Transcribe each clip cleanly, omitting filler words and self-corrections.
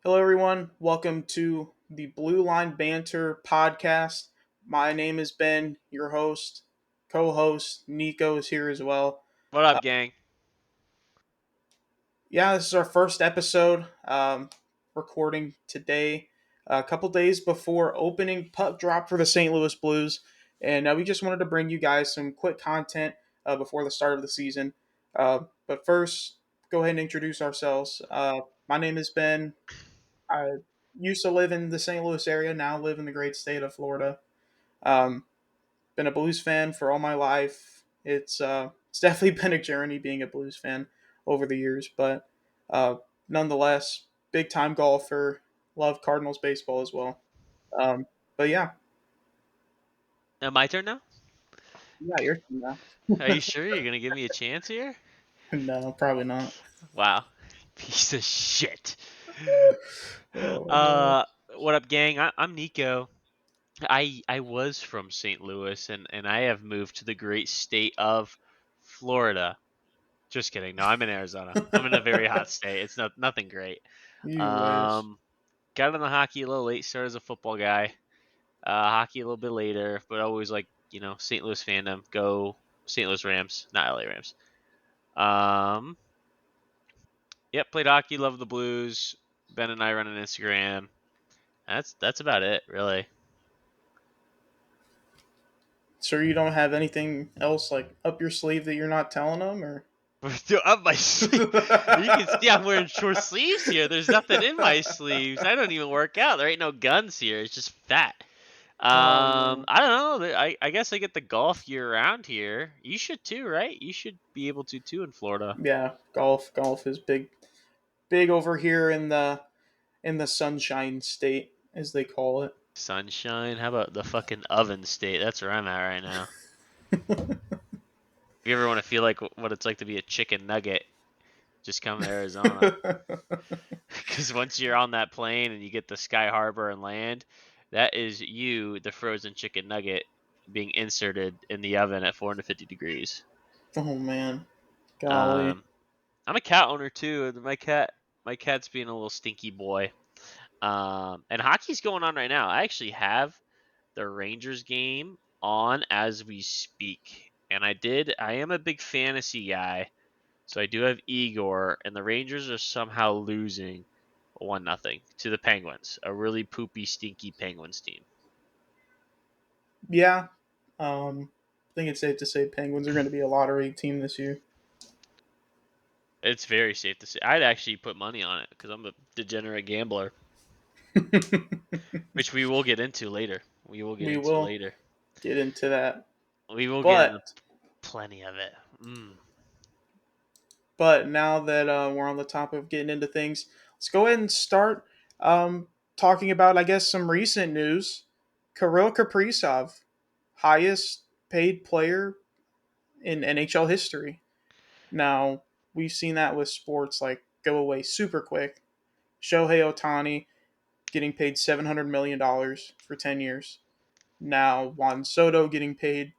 Hello, everyone. Welcome to the Blue Line Banter podcast. My name is Ben, your host. Co host Nico is here as well. What up, gang? Yeah, this is our first episode recording today, a couple days before opening puck drop for the St. Louis Blues. And we just wanted to bring you guys some quick content before the start of the season. But first, go ahead and introduce ourselves. My name is Ben. I used to live in the St. Louis area, now live in the great state of Florida. Um, been a Blues fan for all my life. It's definitely been a journey being a Blues fan over the years, but uh, nonetheless, big time golfer. Love Cardinals baseball as well. Um, but yeah, My turn now? yeah, your team now. Are you sure you're gonna give me a chance here? No, probably not. Wow. Piece of shit. Oh no. Uh, what up, gang? I'm Nico. I was from St. Louis, and I have moved to the great state of Florida. Just kidding. No, I'm in Arizona. I'm in a very hot state. It's nothing great. You wish. Um, got into hockey a little late. Started as a football guy. Hockey a little bit later, but always like St. Louis fandom. Go St. Louis Rams, not LA Rams. Um, yep, played hockey, love the Blues. Ben and I run an Instagram. That's about it, really. Sure, you don't have anything else like up your sleeve that you're not telling them, or? Up my sleeve. You can see I'm wearing short sleeves here. There's nothing in my sleeves. I don't even work out. There ain't no guns here. It's just fat. Oh no. I don't know. I guess I get the golf year round here. You should too, right? You should be able to too in Florida. Yeah, golf is big over here in the Sunshine State, as they call it. Sunshine. How about the fucking oven state? That's where I'm at right now. If you ever want to feel like what it's like to be a chicken nugget, just come to Arizona. Because once you're on that plane and you get to Sky Harbor and land, that is you, the frozen chicken nugget, being inserted in the oven at 450 degrees. Oh man, golly. Um, I'm a cat owner too. And my cat's being a little stinky boy. And hockey's going on right now. I actually have the Rangers game on as we speak. And I am a big fantasy guy. So I do have Igor, and the Rangers are somehow losing 1-0 to the Penguins, a really poopy, stinky Penguins team. Yeah, I think it's safe to say Penguins are going to be a lottery team this year. It's very safe to say. I'd actually put money on it because I'm a degenerate gambler, which we will get into later. We will get We into will later. get into that, We will get into but plenty of it. now that we're on the topic of getting into things, let's go ahead and start talking about, I guess, some recent news. Kirill Kaprizov, highest paid player in NHL history. Now, we've seen that with sports like go away super quick. Shohei Otani getting paid $700 million for 10 years. Now, Juan Soto getting paid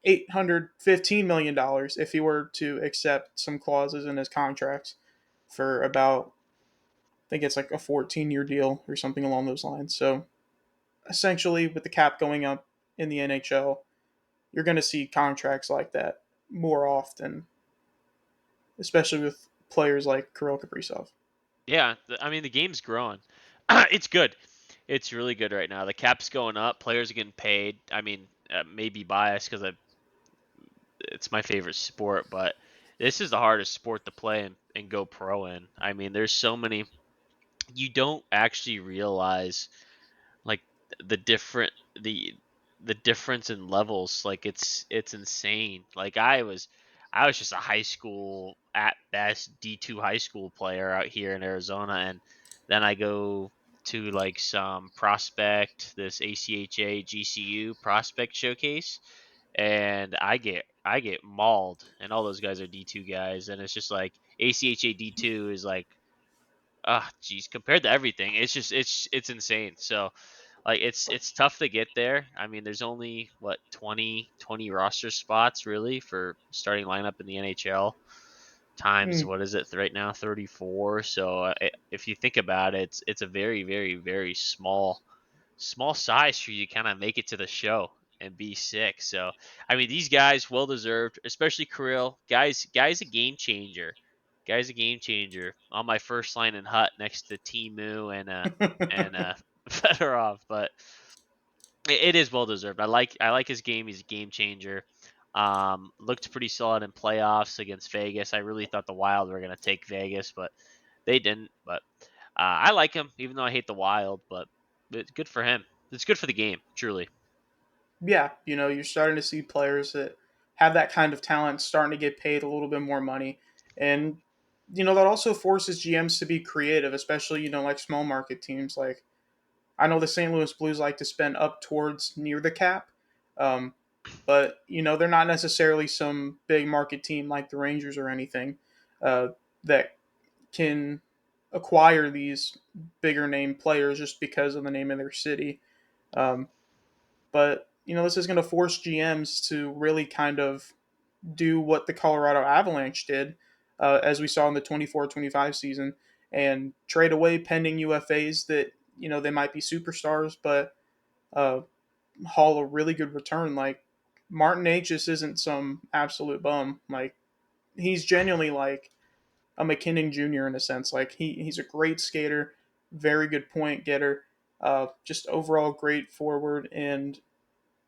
$815 million if he were to accept some clauses in his contracts for about, I think it's like a 14-year deal or something along those lines. So, essentially, with the cap going up in the NHL, you're going to see contracts like that more often, especially with players like Kirill Kaprizov. Yeah, I mean the game's growing. It's good. It's really good right now. The cap's going up. Players are getting paid. I mean, maybe biased because it's my favorite sport, but this is the hardest sport to play and go pro in. I mean, there's so many. You don't actually realize like the different the difference in levels. Like it's insane. Like I was just a high school at best D2 high school player out here in Arizona, and then I go to like some prospect, this ACHA GCU prospect showcase, and I get mauled, and all those guys are D2 guys, and it's just like ACHA D2 is like, geez, compared to everything, it's insane. So like it's tough to get there. I mean, there's only what 20 roster spots really for starting lineup in the NHL. times Mm. what is it right now, 34. So if you think about it, it's a very very very small size for you to kind of make it to the show and be sick. So I mean, these guys well deserved, especially Kirill. Guys a game changer. Guy's a game changer on my first line in Hut next to Timu and Fedorov. But it is well deserved. I like his game. He's a game changer. Looked pretty solid in playoffs against Vegas. I really thought the Wild were going to take Vegas, but they didn't. But I like him, even though I hate the Wild. But it's good for him. It's good for the game, truly. Yeah, you're starting to see players that have that kind of talent starting to get paid a little bit more money. And, that also forces GMs to be creative, especially, like small market teams. Like, I know the St. Louis Blues like to spend up towards near the cap. Um, but, they're not necessarily some big market team like the Rangers or anything uh, that can acquire these bigger name players just because of the name of their city. Um, but this is going to force GMs to really kind of do what the Colorado Avalanche did, as we saw in the 24-25 season, and trade away pending UFAs that they might be superstars, but uh, haul a really good return. Like Martin H just isn't some absolute bum. Like he's genuinely like a McKinnon Jr. in a sense. Like he's a great skater, very good point getter, just overall great forward, and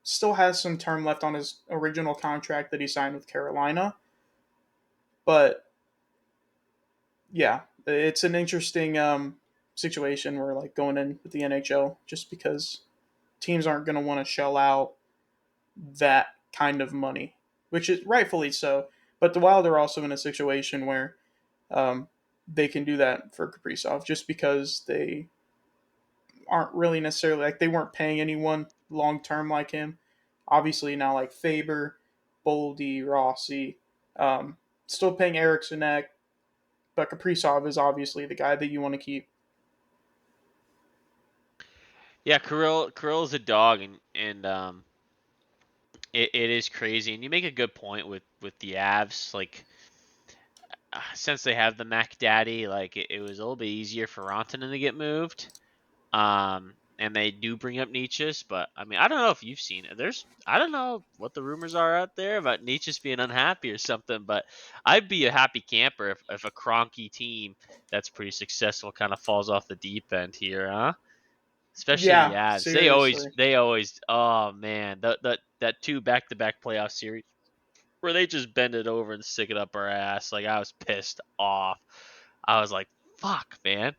still has some term left on his original contract that he signed with Carolina. But yeah, it's an interesting situation where like going in with the NHL just because teams aren't going to want to shell out that kind of money, which is rightfully so. But the Wild are also in a situation where um, they can do that for Kaprizov just because they aren't really necessarily like they weren't paying anyone long term like him. Obviously now like Faber, Boldy, Rossi, still paying Eriksson, but Kaprizov is obviously the guy that you want to keep. Yeah, Kirill is a dog, and it is crazy. And you make a good point with the Avs. Like since they have the Mac Daddy, like it was a little bit easier for Rantanen to get moved. And they do bring up Nietzsche's, but I mean, I don't know if you've seen it. I don't know what the rumors are out there about Nietzsche's being unhappy or something, but I'd be a happy camper if a cronky team that's pretty successful kind of falls off the deep end here, huh? Especially the Yeah, Avs. seriously. They always, oh man, that two back to back playoff series where they just bend it over and stick it up our ass. Like I was pissed off. I was like, fuck, man,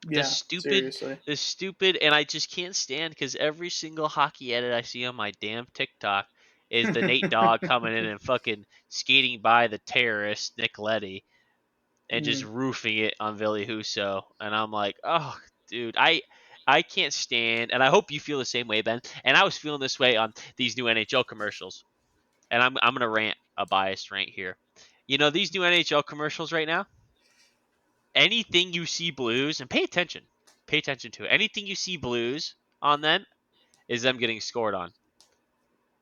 the Yeah, stupid, seriously. the stupid, and I just can't stand because every single hockey edit I see on my damn TikTok is the Nate Dogg coming in and fucking skating by the terrorist Nick Leddy and just Mm. roofing it on Billy Huso, and I'm like, oh, dude, I can't stand, and I hope you feel the same way, Ben. And I was feeling this way on these new NHL commercials, and I'm gonna rant a biased rant here. You know these new NHL commercials right now, anything you see Blues, and pay attention to it. Anything you see Blues on them is them getting scored on.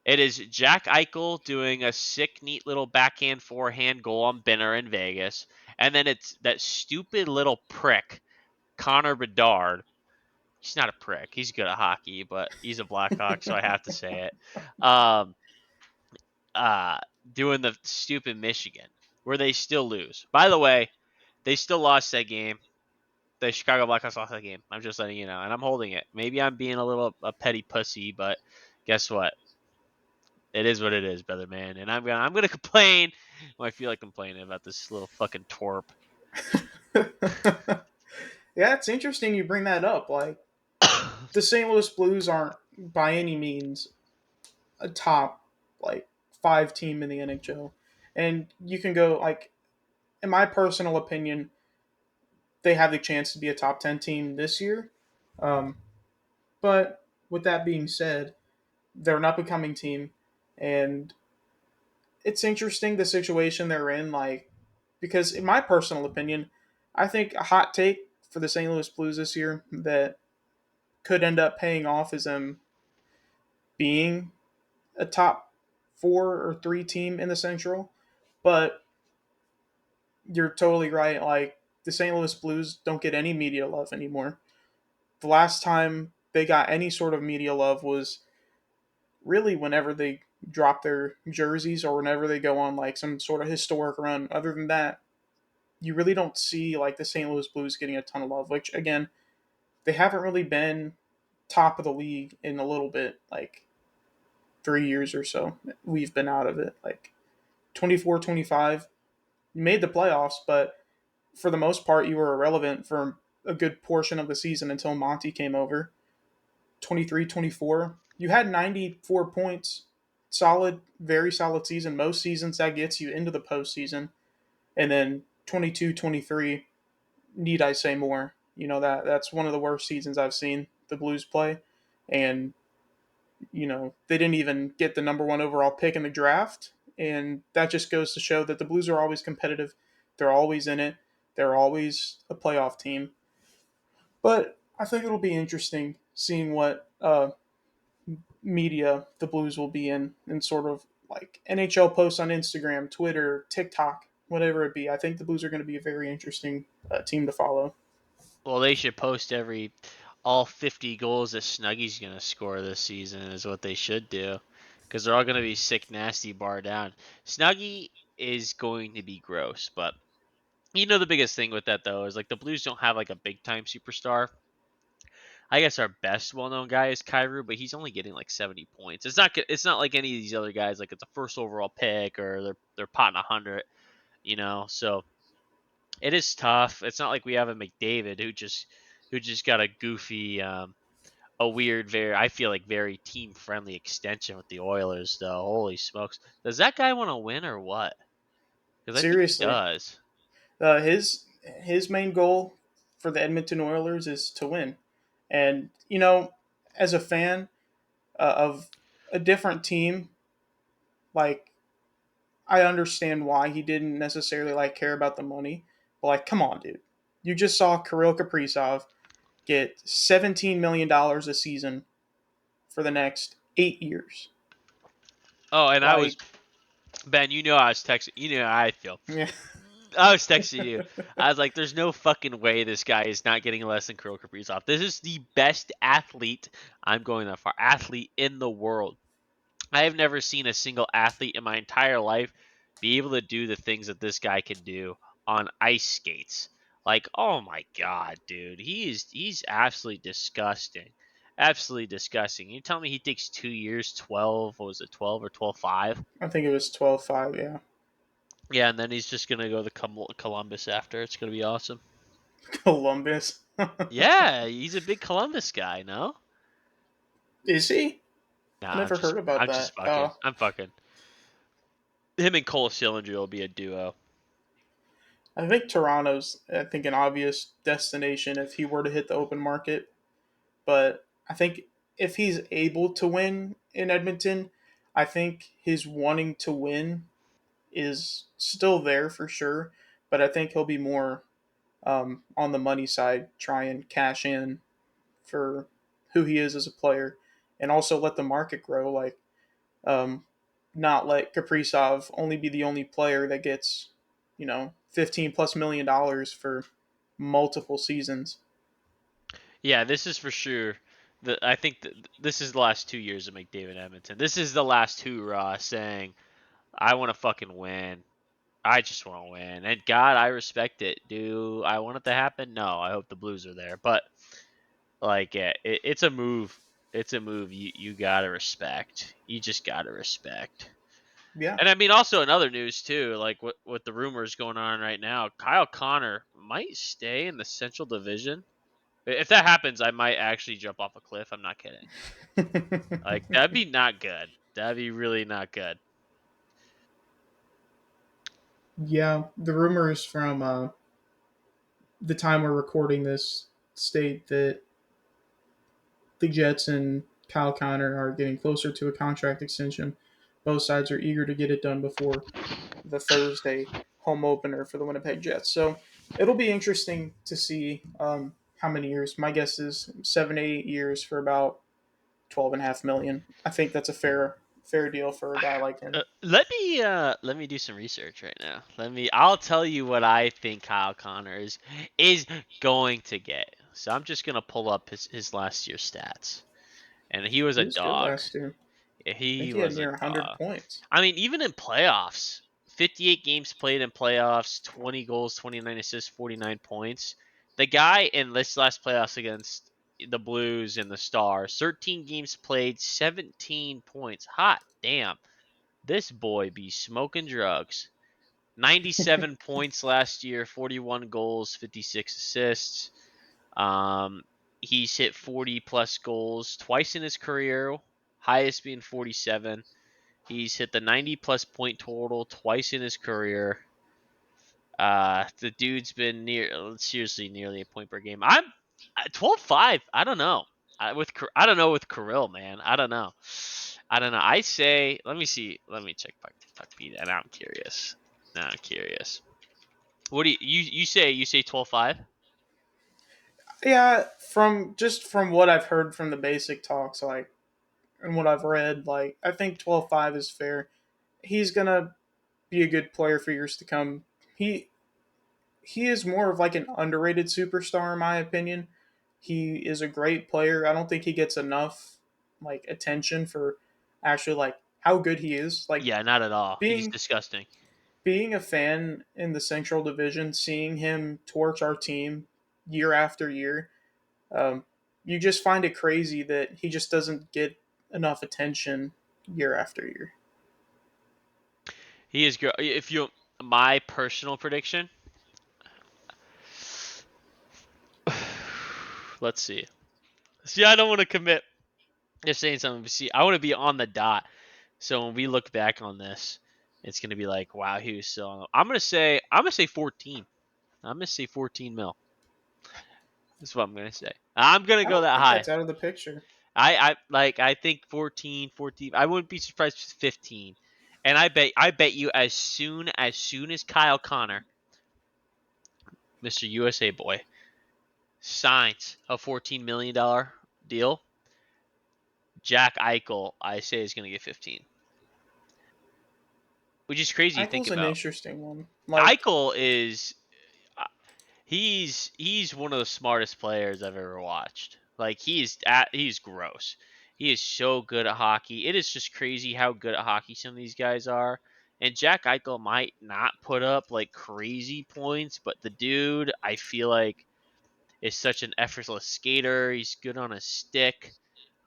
It is Jack Eichel doing a sick, neat little backhand forehand goal on Benner in Vegas, and then it's that stupid little prick Connor Bedard. He's not a prick. He's good at hockey, but he's a Blackhawk, so I have to say it. Um, uh, Doing the stupid Michigan where they still lose. By the way, they still lost that game. The Chicago Blackhawks lost that game. I'm just letting you know, and I'm holding it. Maybe I'm being a little a petty pussy, but guess what? It is what it is, brother man. And I'm gonna complain when I feel like complaining about this little fucking twerp. Yeah, it's interesting you bring that up. Like the St. Louis Blues aren't by any means a top like five team in the NHL, and you can go like in my personal opinion, they have the chance to be a top 10 team this year. Um, but with that being said, they're an up and coming team, and it's interesting the situation they're in. Like, because in my personal opinion, I think a hot take for the St. Louis Blues this year that could end up paying off is them being a top four or three team in the Central. But you're totally right. Like the St. Louis Blues don't get any media love anymore. The last time they got any sort of media love was really whenever they drop their jerseys or whenever they go on like some sort of historic run. Other than that, you really don't see like the St. Louis Blues getting a ton of love, which again, they haven't really been top of the league in a little bit, like 3 years or so. We've been out of it. Like 24, 25, you made the playoffs, but for the most part, you were irrelevant for a good portion of the season until Monty came over. 23, 24, you had 94 points. Solid, very solid season. Most seasons that gets you into the postseason. And then 22, 23, need I say more? That's one of the worst seasons I've seen the Blues play. And, they didn't even get the number one overall pick in the draft. And that just goes to show that the Blues are always competitive. They're always in it. They're always a playoff team. But I think it'll be interesting seeing what media the Blues will be in, and sort of like NHL posts on Instagram, Twitter, TikTok, whatever it be. I think the Blues are going to be a very interesting team to follow. Well, they should post all 50 goals that Snuggy's going to score this season is what they should do, because they're all going to be sick, nasty, bar down. Snuggy is going to be gross, but the biggest thing with that though is like the Blues don't have like a big time superstar. I guess our best well-known guy is Kyrou, but he's only getting like 70 points. It's not like any of these other guys like it's a first overall pick or they're potting 100, So it is tough. It's not like we have a McDavid who just got a goofy a weird very I feel like very team friendly extension with the Oilers though. Holy smokes. Does that guy want to win or what? Cuz I think he Seriously, does. his main goal for the Edmonton Oilers is to win, and as a fan of a different team, like I understand why he didn't necessarily like care about the money, but like, come on, dude, you just saw Kirill Kaprizov get $17 million a season for the next 8 years. Oh, and I was Like, Ben, I was texting, how I feel. yeah, I was texting you. I was like, "There's no fucking way this guy is not getting less than Kirill Kaprizov. This is the best athlete. I'm going that far. Athlete in the world. I have never seen a single athlete in my entire life be able to do the things that this guy can do on ice skates. Like, oh my god, dude, he's absolutely disgusting. Absolutely disgusting. You tell me he takes 2 years, 12, what was it, 12 or 12.5? I think it was 12-5. Yeah, Yeah, and then he's just gonna go to Columbus after. It's gonna be awesome. Columbus. Yeah, he's a big Columbus guy. No, Is he? I nah, never heard about I'm just that. fucking. I'm fucking. Him and Cole Sillinger will be a duo. I think Toronto's, I think, an obvious destination if he were to hit the open market. But I think if he's able to win in Edmonton, I think his wanting to win is still there for sure. But I think he'll be more on the money side, try and cash in for who he is as a player, and also let the market grow. Like, um, not let Kaprizov only be the only player that gets, 15 plus $1 million for multiple seasons. Yeah, this is for sure. I think this is the last 2 years of McDavid Edmonton. This is the last hoorah saying, "I want to fucking win. I just want to win." And God, I respect it. Do I want it to happen? No. I hope the Blues are there, but like, yeah, it's a move. It's a move you gotta respect. You just gotta respect. Yeah, And I mean, also in other news too, like with the rumors going on right now, Kyle Connor might stay in the Central Division. If that happens, I might actually jump off a cliff. I'm not kidding. Like that'd be not good. That'd be really not good. yeah. The rumors from the time we're recording this state that the Jets and Kyle Connor are getting closer to a contract extension. Both sides are eager to get it done before the Thursday home opener for the Winnipeg Jets. So it'll be interesting to see how many years. My guess is 7, 8 years for about 12.5 million. I think that's a fair deal for a guy like him. Let me do some research right now. I'll tell you what I think Kyle Connor is going to get. So I'm just gonna pull up his last year stats, and he was He a was good dog. last year. Yeah, I think he he had was a near 100 dog. points. I mean, even in playoffs, 58 games played in playoffs, 20 goals, 29 assists, 49 points. The guy in this last playoffs against the Blues and the Stars, 13 games played, 17 points. Hot damn. This boy be smoking drugs. 97 points last year, 41 goals, 56 assists. Um, he's hit 40 plus goals twice in his career, highest being 47. He's hit the 90 plus point total twice in his career. The dude's been seriously nearly a point per game. I'm 12-5. I don't know. I don't know with Kirill, man. I don't know. I don't know. I say, let me see. Let me check Puck Beat, and I'm curious. Now I'm curious. What do you say 12-5? Yeah, from what I've heard from the basic talks, like, and what I've read, like, I think 12-5 is fair. He's gonna be a good player for years to come. He he is more of like an underrated superstar in my opinion. He is a great player. I don't think he gets enough like attention for actually like how good he is. Like Yeah, not at all. He's being disgusting. being a fan in the Central Division, seeing him torch our team year after year, um, you just find it crazy that he just doesn't get enough attention year after year. He is good. If you My personal prediction, let's see. See, I don't want to commit. They're saying something. See, I want to be on the dot. So when we look back on this, it's gonna be like, wow, he was so. I'm gonna say 14. I'm gonna say 14 mil. That's what I'm gonna say. I'm gonna I go don't that think high. that's out of the picture. I think 14, 14. I wouldn't be surprised if it's 15. And I bet you as soon as Kyle Connor, Mr. USA boy, signs a $14 million deal, Jack Eichel, I say, is going to get 15, which is crazy to think Eichel's an about. interesting one. Like, Eichel is uh, he's one of the smartest players I've ever watched. Like he's gross. He is so good at hockey. It is just crazy how good at hockey some of these guys are. And Jack Eichel might not put up like crazy points, but the dude, I feel like, is such an effortless skater. He's good on a stick.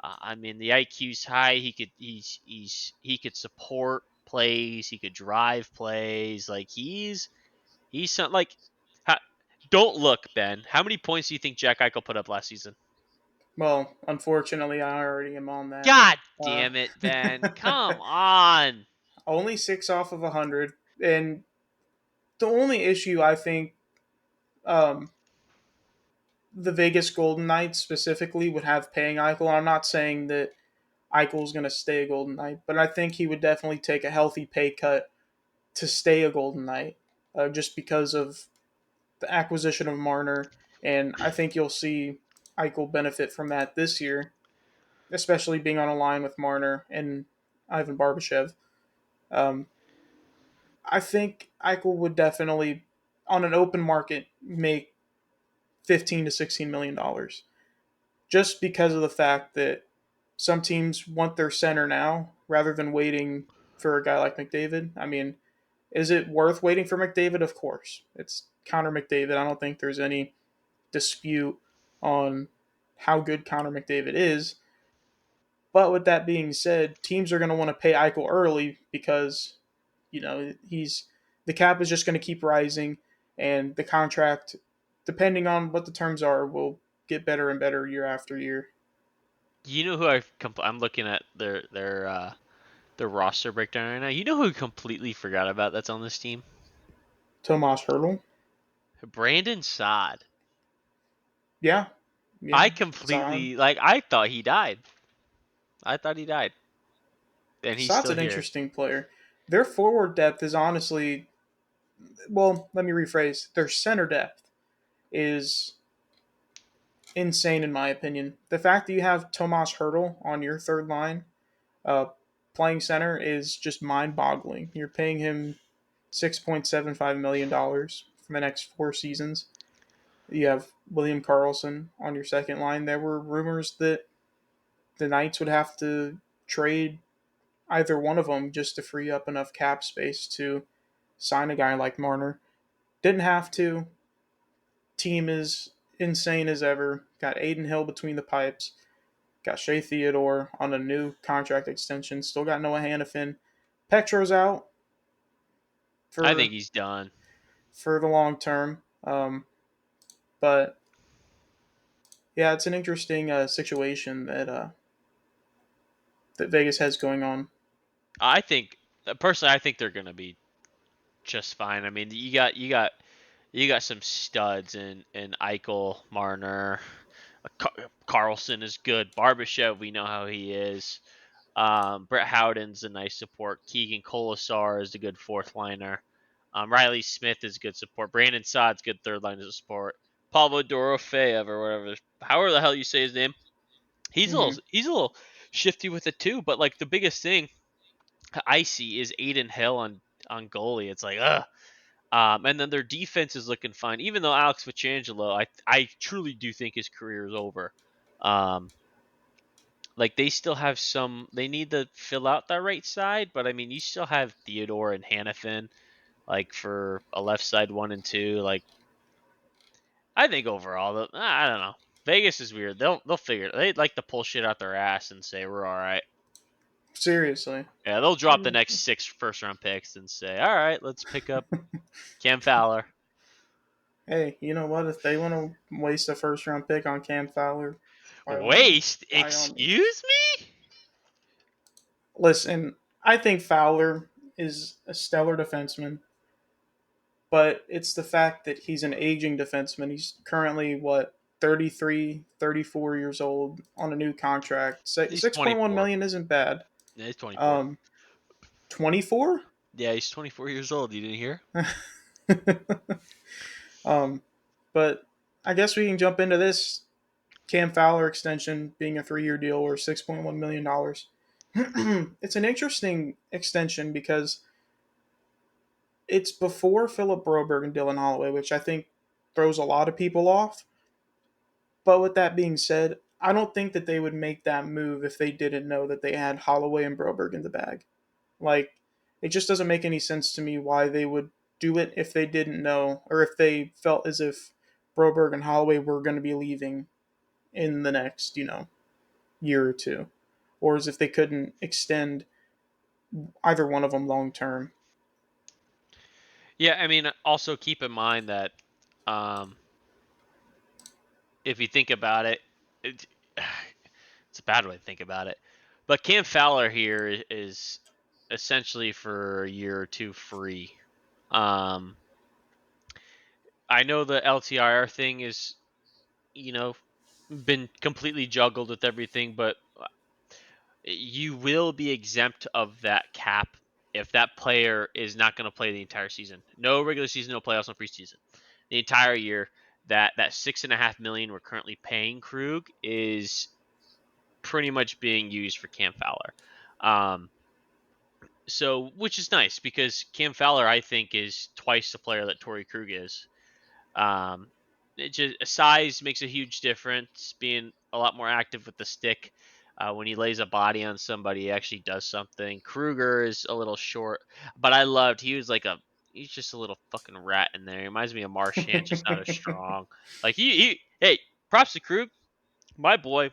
I mean, the IQ's high. He could support plays. He could drive plays. Like he's some like. Ha, don't look, Ben. How many points do you think Jack Eichel put up last season? well, unfortunately, I already am on that. God Uh, damn it, Ben! Come on. only 6 off of 100, and the only issue I think um, the Vegas Golden Knights specifically would have paying Eichel. I'm not saying that Eichel's going to stay a Golden Knight, but I think he would definitely take a healthy pay cut to stay a Golden Knight, just because of the acquisition of Marner, and I think you'll see Eichel benefit from that this year, especially being on a line with Marner and Ivan Barbashev. Um, I think Eichel would definitely, on an open market, make 15 to 16 million dollars, just because of the fact that some teams want their center now rather than waiting for a guy like McDavid. I mean, is it worth waiting for McDavid? Of course, it's Connor McDavid. I don't think there's any dispute on how good Connor McDavid is. But with that being said, teams are going to want to pay Eichel early because he's the cap is just going to keep rising, and the contract, depending on what the terms are, will get better and better year after year. You know who I'm looking at their roster breakdown right now. You know who I completely forgot about that's on this team? Tomas Hurdle, Brandon Saad. yeah, I yeah, Zod. completely I thought he died. I thought he died, and he's Zod's still an here. interesting player. Their forward depth is honestly, well, let me rephrase. Their center depth is insane in my opinion. The fact that you have Tomas Hurdle on your third line, uh, playing center is just mind boggling. You're paying him $6.75 million for the next 4 seasons. You have William Carlson on your second line. There were rumors that the Knights would have to trade either one of them just to free up enough cap space to sign a guy like Marner. Didn't have to. Team is insane as ever. Got Aiden Hill between the pipes. Got Shea Theodore on a new contract extension. Still got Noah Hannafin. Petro's out I think for he's done. the long term. But yeah, it's an interesting situation that Vegas has going on. I think personally, I think they're gonna be just fine. I mean, you got some studs in Eichel, Marner, Carlson is good. Barbashev, we know how he is. Brett Howden's a nice support. Keegan Colasar is a good fourth liner. Riley Smith is good support. Brandon Saad's good third line of support. Pablo Dorofeev or whatever, however the hell you say his name, Mm-hmm. he's a little shifty with it too. But like the biggest thing I see is Aiden Hill on goalie. It's like ugh. And then their defense is looking fine, even though Alex Pietrangelo, I truly do think his career is over. Um, like they still have some, they need to fill out that right side, but I mean, you still have Theodore and Hannafin, like for a left side 1 and 2. Like I think overall, I don't know. Vegas is weird. They'll figure it. They like to pull shit out their ass and say we're all right. Seriously. Yeah, they'll drop the next 6 first round picks and say, all right, let's pick up Cam Fowler. Hey, you know what? If they want to waste a first round pick on Cam Fowler, by all means. Waste? By all means. Excuse me? Listen, I think Fowler is a stellar defenseman, but it's the fact that he's an aging defenseman. He's currently, what, 33, 34 years old on a new contract. He's 6.1 24. million isn't bad. Yeah, he's 24. 24? Yeah, he's 24 years old. You didn't hear? um, but I guess we can jump into this Cam Fowler extension being a 3-year deal or $6.1 million. It's an interesting extension because it's before Philip Broberg and Dylan Holloway, which I think throws a lot of people off. But with that being said, I don't think that they would make that move if they didn't know that they had Holloway and Broberg in the bag. Like, it just doesn't make any sense to me why they would do it if they didn't know, or if they felt as if Broberg and Holloway were going to be leaving in the next, year or two, or as if they couldn't extend either one of them long term. Yeah, I mean, also keep in mind that um, if you think about it, it, it's a bad way to think about it. But Cam Fowler here is essentially for a year or two free. Um, I know the LTIR thing is, you know, been completely juggled with everything, but you will be exempt of that cap if that player is not going to play the entire season. No regular season, no playoffs, no preseason. The entire year, that 6.5 million we're currently paying Krug is pretty much being used for Cam Fowler. So which is nice because Cam Fowler I think is twice the player that Torrey Krug is. Um, it just size makes a huge difference. Being a lot more active with the stick. When he lays a body on somebody, he actually does something. Kruger is a little short, but I loved. He was like he's just a little fucking rat in there. He reminds me of Marchand, just not as strong. Like hey, props to Krug. My boy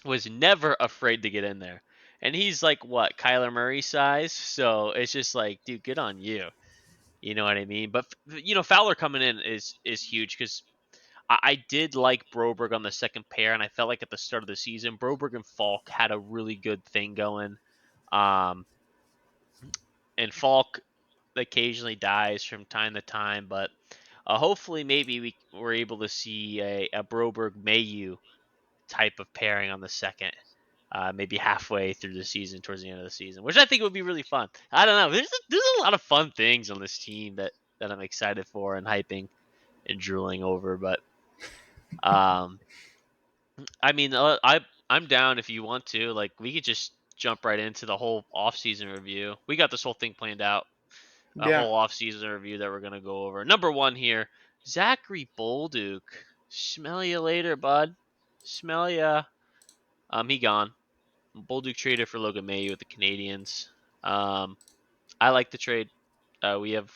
was never afraid to get in there, and he's like what Kyler Murray size. So it's just like, dude, good on you. You know what I mean? But Fowler coming in is huge because I did like Broberg on the second pair, and I felt like at the start of the season, Broberg and Falk had a really good thing going. Um, and Falk occasionally dies from time to time, but hopefully maybe we're able to see a Broberg Mayu type of pairing on the second. Maybe halfway through the season, towards the end of the season, which I think would be really fun. I don't know. There's a lot of fun things on this team that I'm excited for and hyping and drooling over. But I mean, I'm down if you want to. Like, we could just jump right into the whole offseason review. We got this whole thing planned out, a Yeah. whole offseason review that we're gonna go over. Number one here, Zachary Bolduc. Smell you later, bud. Smell ya. He gone. Bolduc traded for Logan Mayu with the Canadians. Um, I like the trade. We have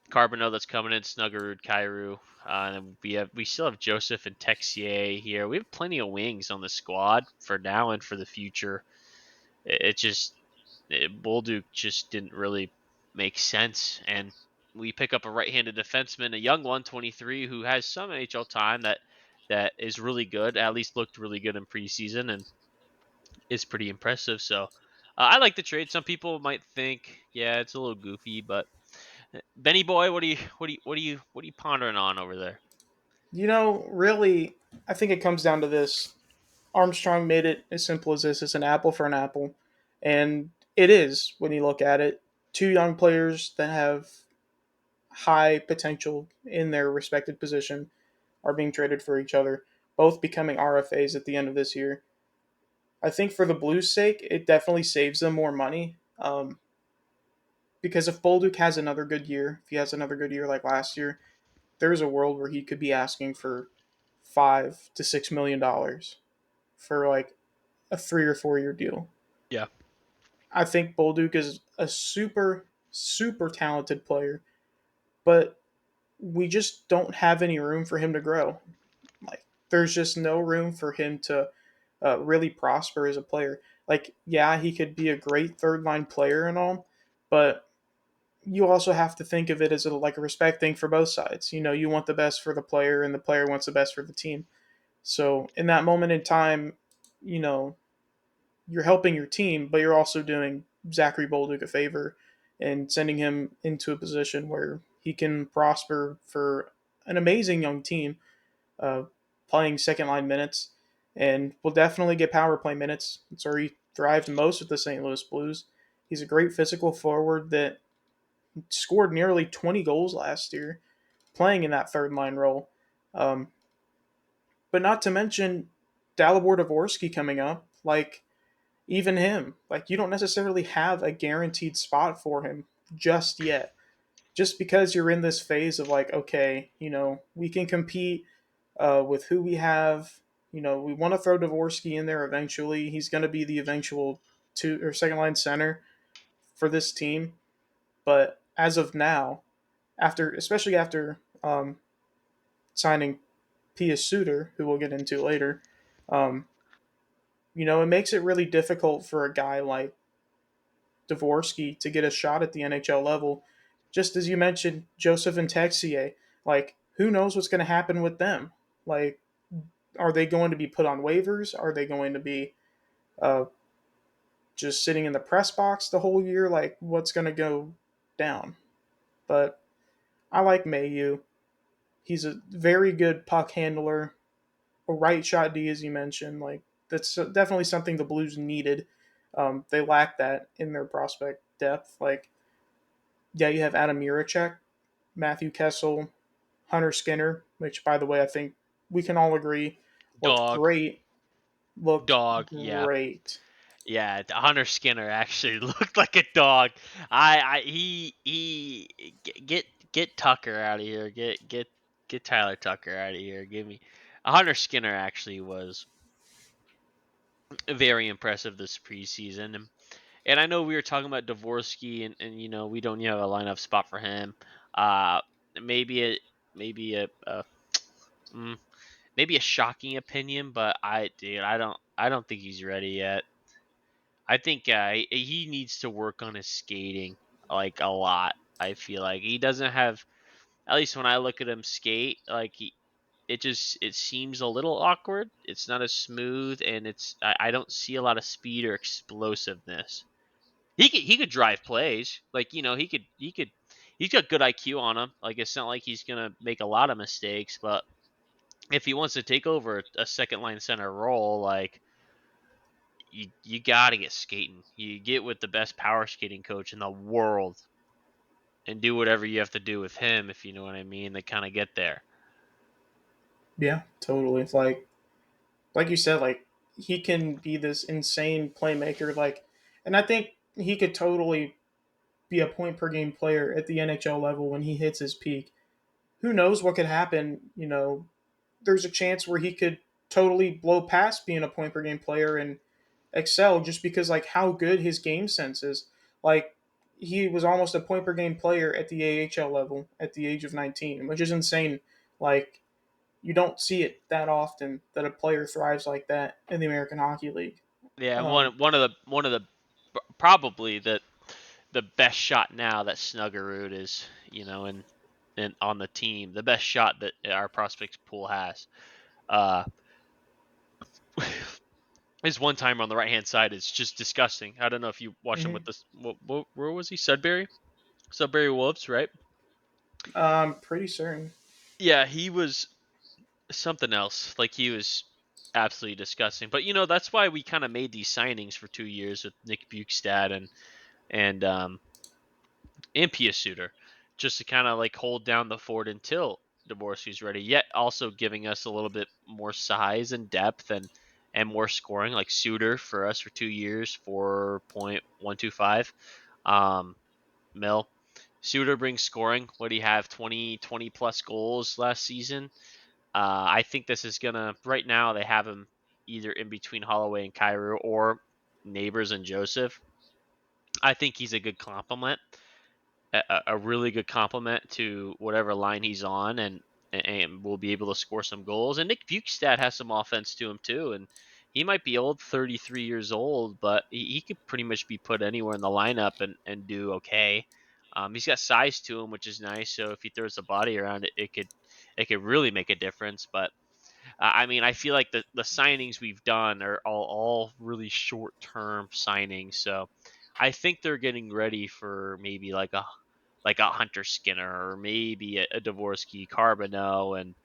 Carbonell that's coming in, Snuggerud, Kairu, and then we still have Joseph and Texier here. We have plenty of wings on the squad for now and for the future. It just Bolduc just didn't really make sense, and we pick up a right-handed defenseman, a young one, 23, who has some NHL time that is really good. At least looked really good in preseason and is pretty impressive. So I like the trade. Some people might think, yeah, it's a little goofy, but Benny boy, what are you pondering on over there? Really, I think it comes down to this. Armstrong made it as simple as this: it's an apple for an apple, and it is when you look at it. Two young players that have high potential in their respected position are being traded for each other, both becoming RFAs at the end of this year. I think for the Blues' sake, it definitely saves them more money. Because if Bolduc has another good year, if he has another good year like last year, there's a world where he could be asking for $5 to $6 million for like a 3 or 4 year deal. Yeah, I think Bolduc is a super talented player, but we just don't have any room for him to grow. Like there's just no room for him to really prosper as a player. Like yeah, he could be a great third line player and all, but you also have to think of it as like a respect thing for both sides. You want the best for the player, and the player wants the best for the team. So in that moment in time, you know, you're helping your team, but you're also doing Zachary Bolduc a favor and sending him into a position where he can prosper for an amazing young team, uh, playing second line minutes, and will definitely get power play minutes. It's where he thrived most with the St. Louis Blues. He's a great physical forward that scored nearly 20 goals last year, playing in that third line role. Um, but not to mention Dalibor Dvorsky coming up. Like even him, like you don't necessarily have a guaranteed spot for him just yet. Just because you're in this phase of like, okay, we can compete with who we have. We want to throw Dvorsky in there eventually. He's going to be the eventual two or second line center for this team. But as of now, especially after signing Pia Suter, who we'll get into later, um, it makes it really difficult for a guy like Dvorsky to get a shot at the NHL level. Just as you mentioned, Joseph and Texier, like who knows what's going to happen with them? Like, are they going to be put on waivers? Are they going to be uh, just sitting in the press box the whole year? Like, what's going to go down? But I like Mayu. He's a very good puck handler, a right shot D, as you mentioned. Like that's definitely something the Blues needed. They lack that in their prospect depth. Like, yeah, you have Adam Murachek, Matthew Kessel, Hunter Skinner, which, by the way, I think we can all agree looked dog, great. Looked dog. Yeah, great. yeah. Hunter Skinner actually looked like a dog. Get Tucker out of here. Get Tyler Tucker out of here. Give me. Hunter Skinner actually was very impressive this preseason. And I know we were talking about Dvorsky, and we don't have a lineup spot for him. Uh, maybe a maybe a mm, maybe a shocking opinion, but I don't think he's ready yet. I think he needs to work on his skating like a lot. I feel like he doesn't have, at least when I look at him skate, like it seems a little awkward. It's not as smooth, and I don't see a lot of speed or explosiveness. He could drive plays. Like, he's got good IQ on him. Like, it's not like he's gonna make a lot of mistakes, but if he wants to take over a second line center role, like, you gotta get skating. You get with the best power skating coach in the world and do whatever you have to do with him, if you know what I mean, to kind of get there. Yeah, totally. It's like you said, like he can be this insane playmaker. Like, and I think he could totally be a point per game player at the NHL level when he hits his peak. Who knows what could happen? There's a chance where he could totally blow past being a point per game player and excel just because like how good his game sense is. Like he was almost a point per game player at the AHL level at the age of 19, which is insane. Like you don't see it that often that a player thrives like that in the American Hockey League. Yeah, and Um, one of the probably the best shot now that Snuggerud is, and on the team, the best shot that our prospects pool has. Uh, his one timer on the right hand side is just disgusting. I don't know if you watched him with mhm. this. Where was he? Sudbury Wolves, right? I'm pretty certain. Yeah, he was something else. Like he was absolutely disgusting. But that's why we kind of made these signings for 2 years with Nick Bukestad and Pia Suter, just to kind of like hold down the fort until Dvorsky's ready. Yet also giving us a little bit more size and depth and more scoring. Like Suter for us for 2 years, 4.125 mil. Suter brings scoring. What do you have? 20 plus goals last season. I think this is gonna. Right now they have him either in between Holloway and Cairo or Neighbors and Joseph. I think he's a good complement, a really good complement to whatever line he's on, and will be able to score some goals. And Nick Bukestad has some offense to him too, and he might be old, 33 years old, but he could pretty much be put anywhere in the lineup and do okay. He's got size to him, which is nice. So if he throws the body around it, it could really make a difference. But I mean, I feel like the signings we've done are all really short term signings. So I think they're getting ready for maybe like a Hunter Skinner or maybe a Dvorsky Carbonell, and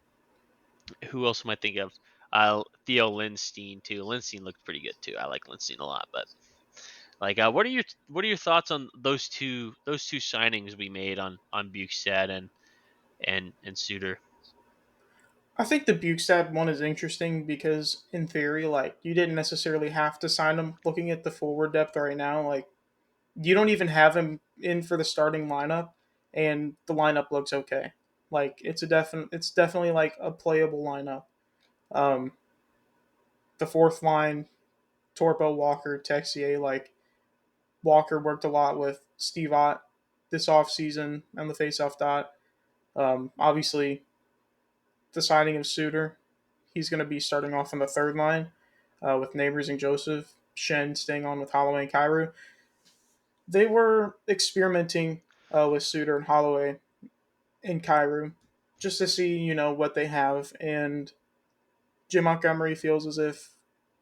who else am I thinking of? Theo Lindstein too. Lindstein looked pretty good too. I like Lindstein a lot. But like, what are your thoughts on those two signings we made on Bukestad and Suter? I think the Bukestad one is interesting because, in theory, like you didn't necessarily have to sign him. Looking at the forward depth right now, like you don't even have him in for the starting lineup, and the lineup looks okay. Like it's definitely like a playable lineup. Um, the fourth line, Torpo, Walker, Texier, like Walker worked a lot with Steve Ott this offseason on the faceoff dot. Obviously, the signing of Suter, he's going to be starting off on the third line with Neighbors and Joseph, Shen staying on with Holloway and Cairo. They were experimenting with Suter and Holloway and Cairo just to see, what they have. And Jim Montgomery feels as if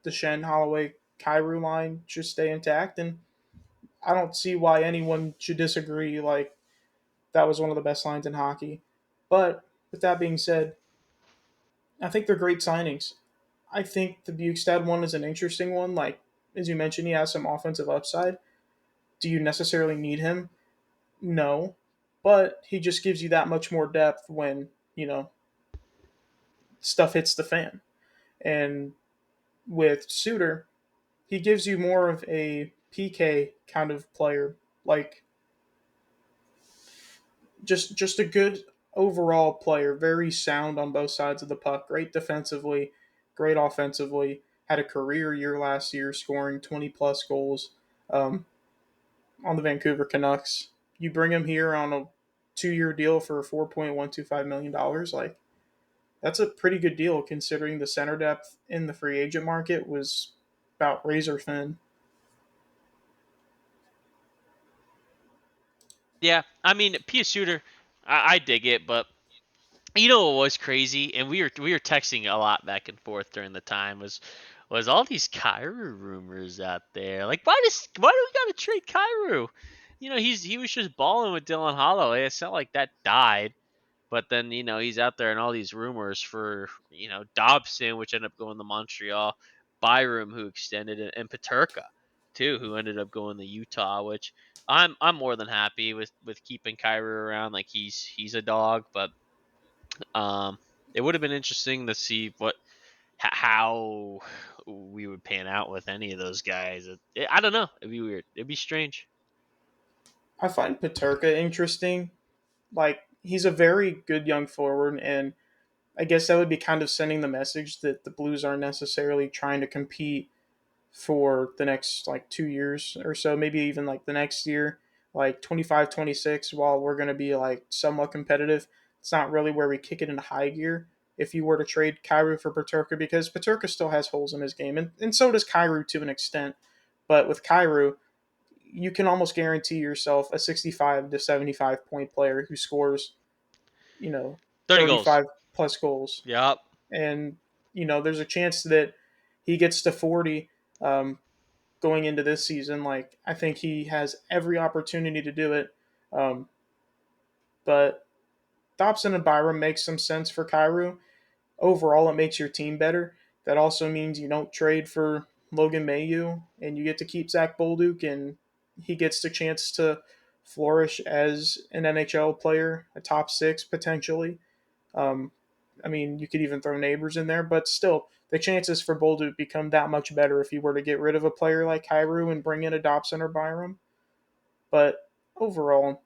the Shen, Holloway, Cairo line should stay intact. And I don't see why anyone should disagree. Like, that was one of the best lines in hockey. But with that being said, I think they're great signings. I think the Bukestad one is an interesting one. Like, as you mentioned, he has some offensive upside. Do you necessarily need him? No. But he just gives you that much more depth when, stuff hits the fan. And with Suter, he gives you more of a PK kind of player. Like, just a good overall player, very sound on both sides of the puck, great defensively, great offensively. Had a career year last year, scoring 20 plus goals um, on the Vancouver Canucks. You bring him here on a 2 year deal for $4.125 million. Like that's a pretty good deal considering the center depth in the free agent market was about razor thin. Yeah, I mean, Pia Suter, I dig it, but you know what was crazy, and we were texting a lot back and forth during the time was all these Kyru rumors out there. Like, why do we gotta trade Kyru? He was just balling with Dylan Holloway. It's not like that died, but then he's out there in all these rumors for Dobson, which ended up going to Montreal, Byram who extended it, and Paterka too, who ended up going to Utah. Which I'm more than happy with keeping Kyru around. Like he's a dog, but um, it would have been interesting to see what how we would pan out with any of those guys. I don't know. It'd be weird. It'd be strange. I find Paterka interesting. Like he's a very good young forward, and I guess that would be kind of sending the message that the Blues aren't necessarily trying to compete for the next like 2 years or so, maybe even like the next year, like 25, 26. While we're going to be like somewhat competitive, it's not really where we kick it into high gear if you were to trade Kyrou for Paterka, because Paterka still has holes in his game, and so does Kyrou to an extent. But with Kyrou, you can almost guarantee yourself a 65 to 75 point player who scores, you know, 30 goals. 35 plus goals. Yep. And, there's a chance that he gets to 40 going into this season. Like, I think he has every opportunity to do it. Um, but Dobson and Byram makes some sense for Cairo. Overall, it makes your team better. That also means you don't trade for Logan Mayu, and you get to keep Zach Bolduc, and he gets the chance to flourish as an NHL player, a top six potentially. Um, I mean, you could even throw neighbors in there, but still, the chances for Bolduc become that much better if you were to get rid of a player like Cairo and bring in a Dobson or Byram. But overall,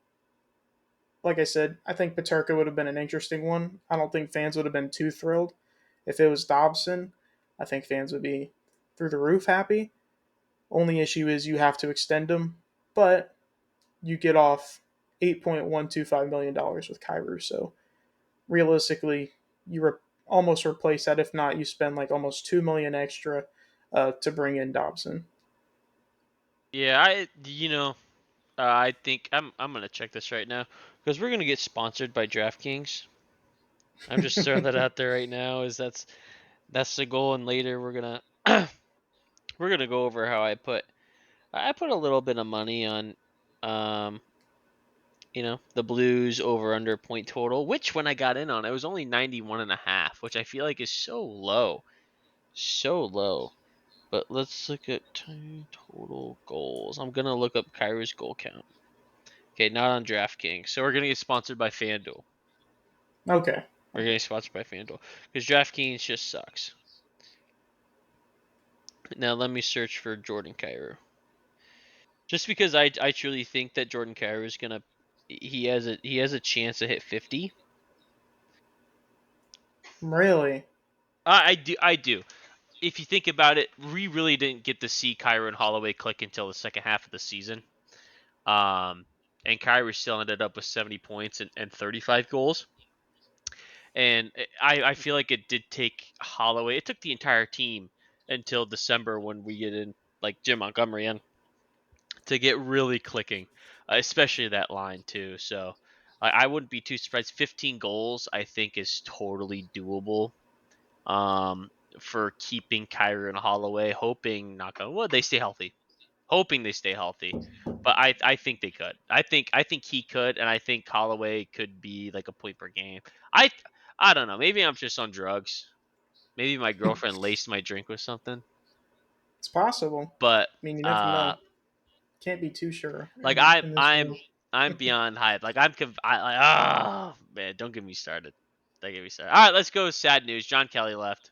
like I said, I think Paterka would have been an interesting one. I don't think fans would have been too thrilled. If it was Dobson, I think fans would be through the roof happy. Only issue is you have to extend him, but you get off $8.125 million with Kyrie. So realistically, almost replace that. If not, you spend like almost $2 million extra to bring in Dobson. Yeah, I think I'm gonna check this right now because we're gonna get sponsored by DraftKings. I'm just throwing that out there right now. Is that's the goal, and later we're gonna go over how I put a little bit of money on, um, the Blues over under point total, which when I got in on it was only 91.5, which I feel like is so low. But let's look at total goals. I'm gonna look up Kyrie's goal count. Okay, not on DraftKings. So we're gonna get sponsored by FanDuel. Okay. We're getting sponsored by FanDuel because DraftKings just sucks. Now let me search for Jordan Kyrou. Just because I truly think that Jordan Kyrou is gonna he has a chance to hit 50. Really? I do. If you think about it, we really didn't get to see Kyrou and Holloway click until the second half of the season. Um, and Kyrou still ended up with 70 points and 35 goals. And I feel like it did take Holloway. It took the entire team until December when we get in like Jim Montgomery in to get really clicking, especially that line too. So I wouldn't be too surprised. 15 goals I think is totally doable. Um, for keeping Kyrie and Holloway, hoping knock on wood they stay healthy, hoping they stay healthy. But I think they could. I think he could, and I think Holloway could be like a point per game. I I don't know. Maybe I'm just on drugs. Maybe my girlfriend laced my drink with something. It's possible. But I mean, you never uh, know. Can't be too sure like in this world. I'm beyond hype. Like oh man, don't get me started. Don't get me started. All right, let's go. Sad news. John Kelly left.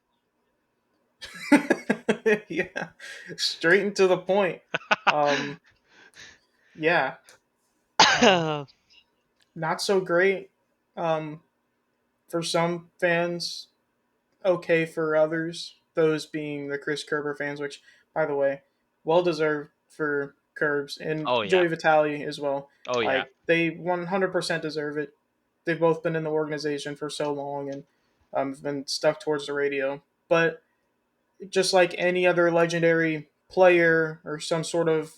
Yeah, straight and to the point. Um, yeah, uh, not so great um, for some fans. Okay for others. Those being the Chris Kerber fans, which, by the way, well deserved for Curbs and Oh yeah. Joey Vitale as well. Oh yeah. Like they 100% deserve it. They've both been in the organization for so long and have been stuck towards the radio. But just like any other legendary player or some sort of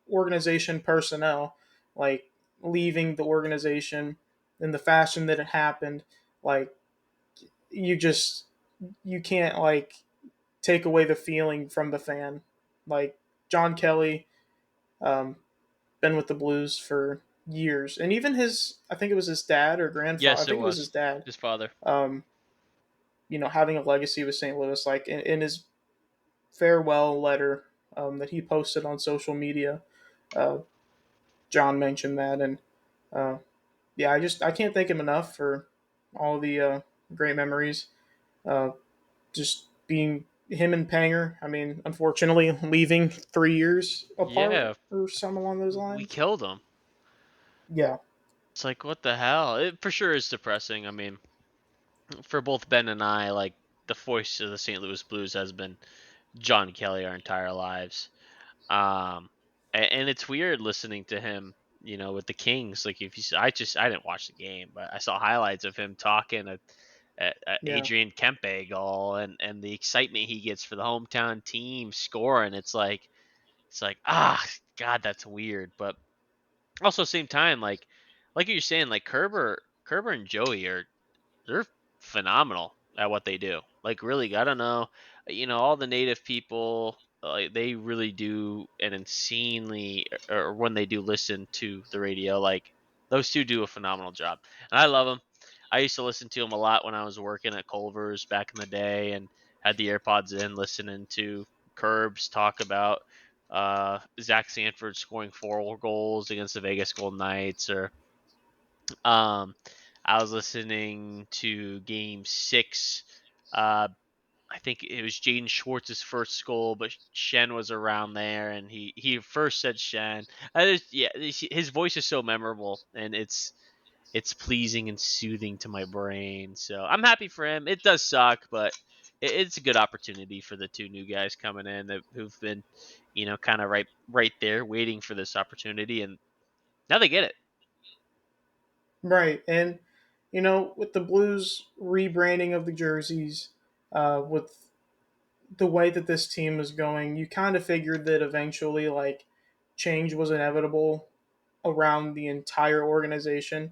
organization personnel, like leaving the organization in the fashion that it happened, like you just you can't like take away the feeling from the fan. Like John Kelly, um, been with the Blues for years, and even I think it was his dad or grandfather. I Yes, it think it was his was dad. his father. Um, having a legacy with St. Louis, like in his farewell letter that he posted on social media, uh, John mentioned that, and uh, yeah, I can't thank him enough for all the great memories. Uh, just being him and Panger. I mean, unfortunately, leaving 3 years apart Yeah, or something along those we lines. killed him. Yeah, It's like, what the hell? It for sure is depressing. I mean, for both Ben and I, like the voice of the St. Louis Blues has been John Kelly our entire lives. Um, and it's weird listening to him, with the Kings. Like if I didn't watch the game, but I saw highlights of him talking at yeah. Adrian Kempe goal and the excitement he gets for the hometown team scoring. It's like God, that's weird. But also same time, like you're saying, like Kerber and Joey they're phenomenal at what they do. Like really, I don't know, all the native people, like they really do an insanely, or when they do listen to the radio, like those two do a phenomenal job, and I love them. I used to listen to them a lot when I was working at Culver's back in the day, and had the AirPods in, listening to Curbs talk about Zach Sanford scoring 4 goals against the Vegas Golden Knights, or um, I was listening to Game 6. Uh, I think it was Jaden Schwartz's first goal, but Shen was around there, and he first said Shen. Yeah, his voice is so memorable, and it's pleasing and soothing to my brain. So I'm happy for him. It does suck, but it's a good opportunity for the two new guys coming in who've been, kind of right there waiting for this opportunity, and now they get it. Right. And, with the Blues rebranding of the jerseys, with the way that this team is going, you kind of figured that eventually, like, change was inevitable around the entire organization,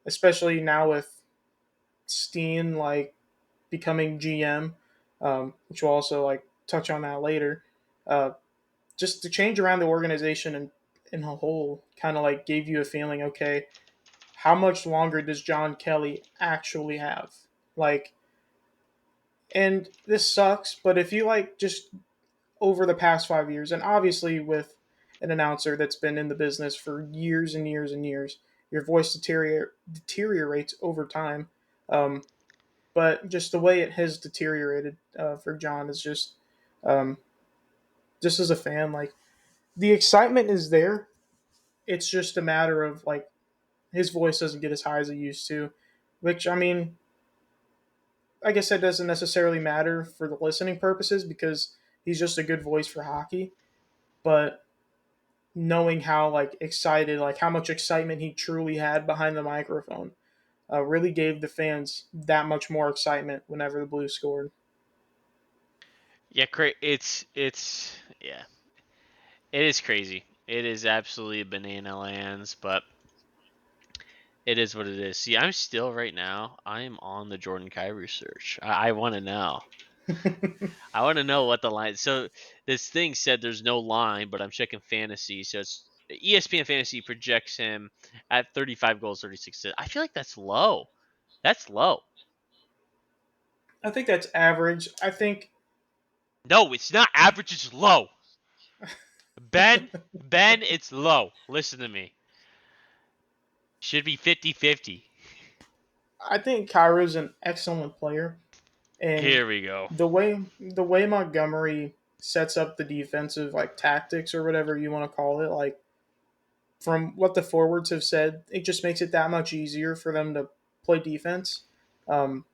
especially now with Steen, like, becoming GM, which we'll also, like, touch on that later. Uh, just the change around the organization and in a whole kind of like gave you a feeling, okay, how much longer does John Kelly actually have? Like, and this sucks, but if you like just over the past 5 years, and obviously with an announcer that's been in the business for years and years and years, your voice deteriorates over time. Um, but just the way it has deteriorated for John is um, just as a fan, like the excitement is there. It's just a matter of like his voice doesn't get as high as it used to, which I mean, I guess that doesn't necessarily matter for the listening purposes because he's just a good voice for hockey. But knowing how like excited, like how much excitement he truly had behind the microphone, really gave the fans that much more excitement whenever the Blues scored. Yeah, it's yeah, it is crazy. It is absolutely banana lands, but it is what it is. See, I'm still right now. I am on the Jordan Kyrie search. I want to know. I want to know what the line. So this thing said there's no line, but I'm checking fantasy. So it's ESPN fantasy projects him at 35 goals, 36 assists. I feel like that's low. That's low. I think that's average. I think No, it's not average. It's low. Ben, it's low. Listen to me. Should be 50-50. I think Kyro's an excellent player, and Here we go. the way Montgomery sets up the defensive like tactics or whatever you want to call it, like from what the forwards have said, it just makes it that much easier for them to play defense. Um,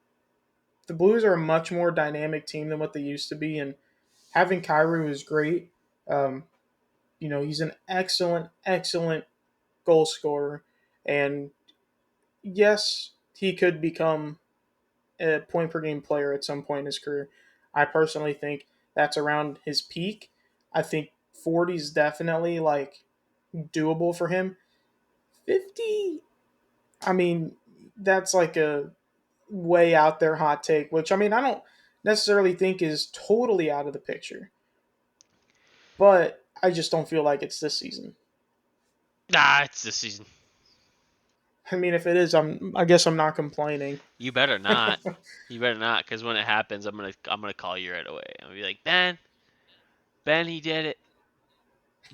the Blues are a much more dynamic team than what they used to be, and having Kyrou is great. Um, he's an excellent, excellent goal scorer, and yes, he could become a point per game player at some point in his career. I personally think that's around his peak. I think 40 is definitely like doable for him. 50, I mean, that's like a way out there hot take, which I mean, I don't necessarily think is totally out of the picture, but I just don't feel like it's this season. Nah, it's this season. I mean, if it is, I guess I'm not complaining. You better not. You better not, because when it happens, I'm gonna call you right away. I'm gonna be like, Ben, he did it.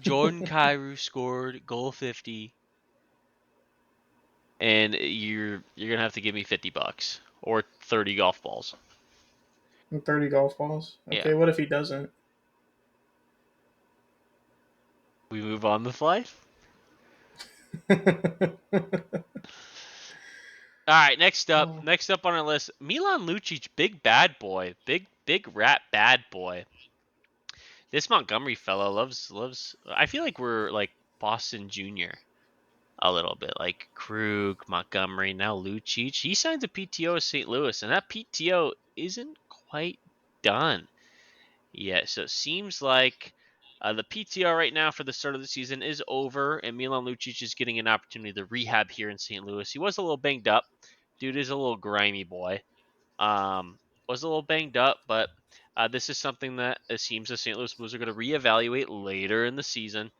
Jordan Kyrou scored goal 50, and you're gonna have to give me $50 or 30 golf balls. And 30 golf balls. Yeah. Okay, what if he doesn't? We move on with life. All right, next up, Oh, next up on our list, Milan Lucic, big bad boy, big rat bad boy. This Montgomery fellow loves. I feel like we're like Boston Junior a little bit, like Krug, Montgomery, now Lucic. He signs a PTO with St. Louis, and that PTO isn't quite done yet. So it seems like the PTO right now for the start of the season is over, and Milan Lucic is getting an opportunity to rehab here in St. Louis. He was a little banged up. Dude is a little grimy boy. Was a little banged up, but this is something that it seems the St. Louis Blues are going to reevaluate later in the season.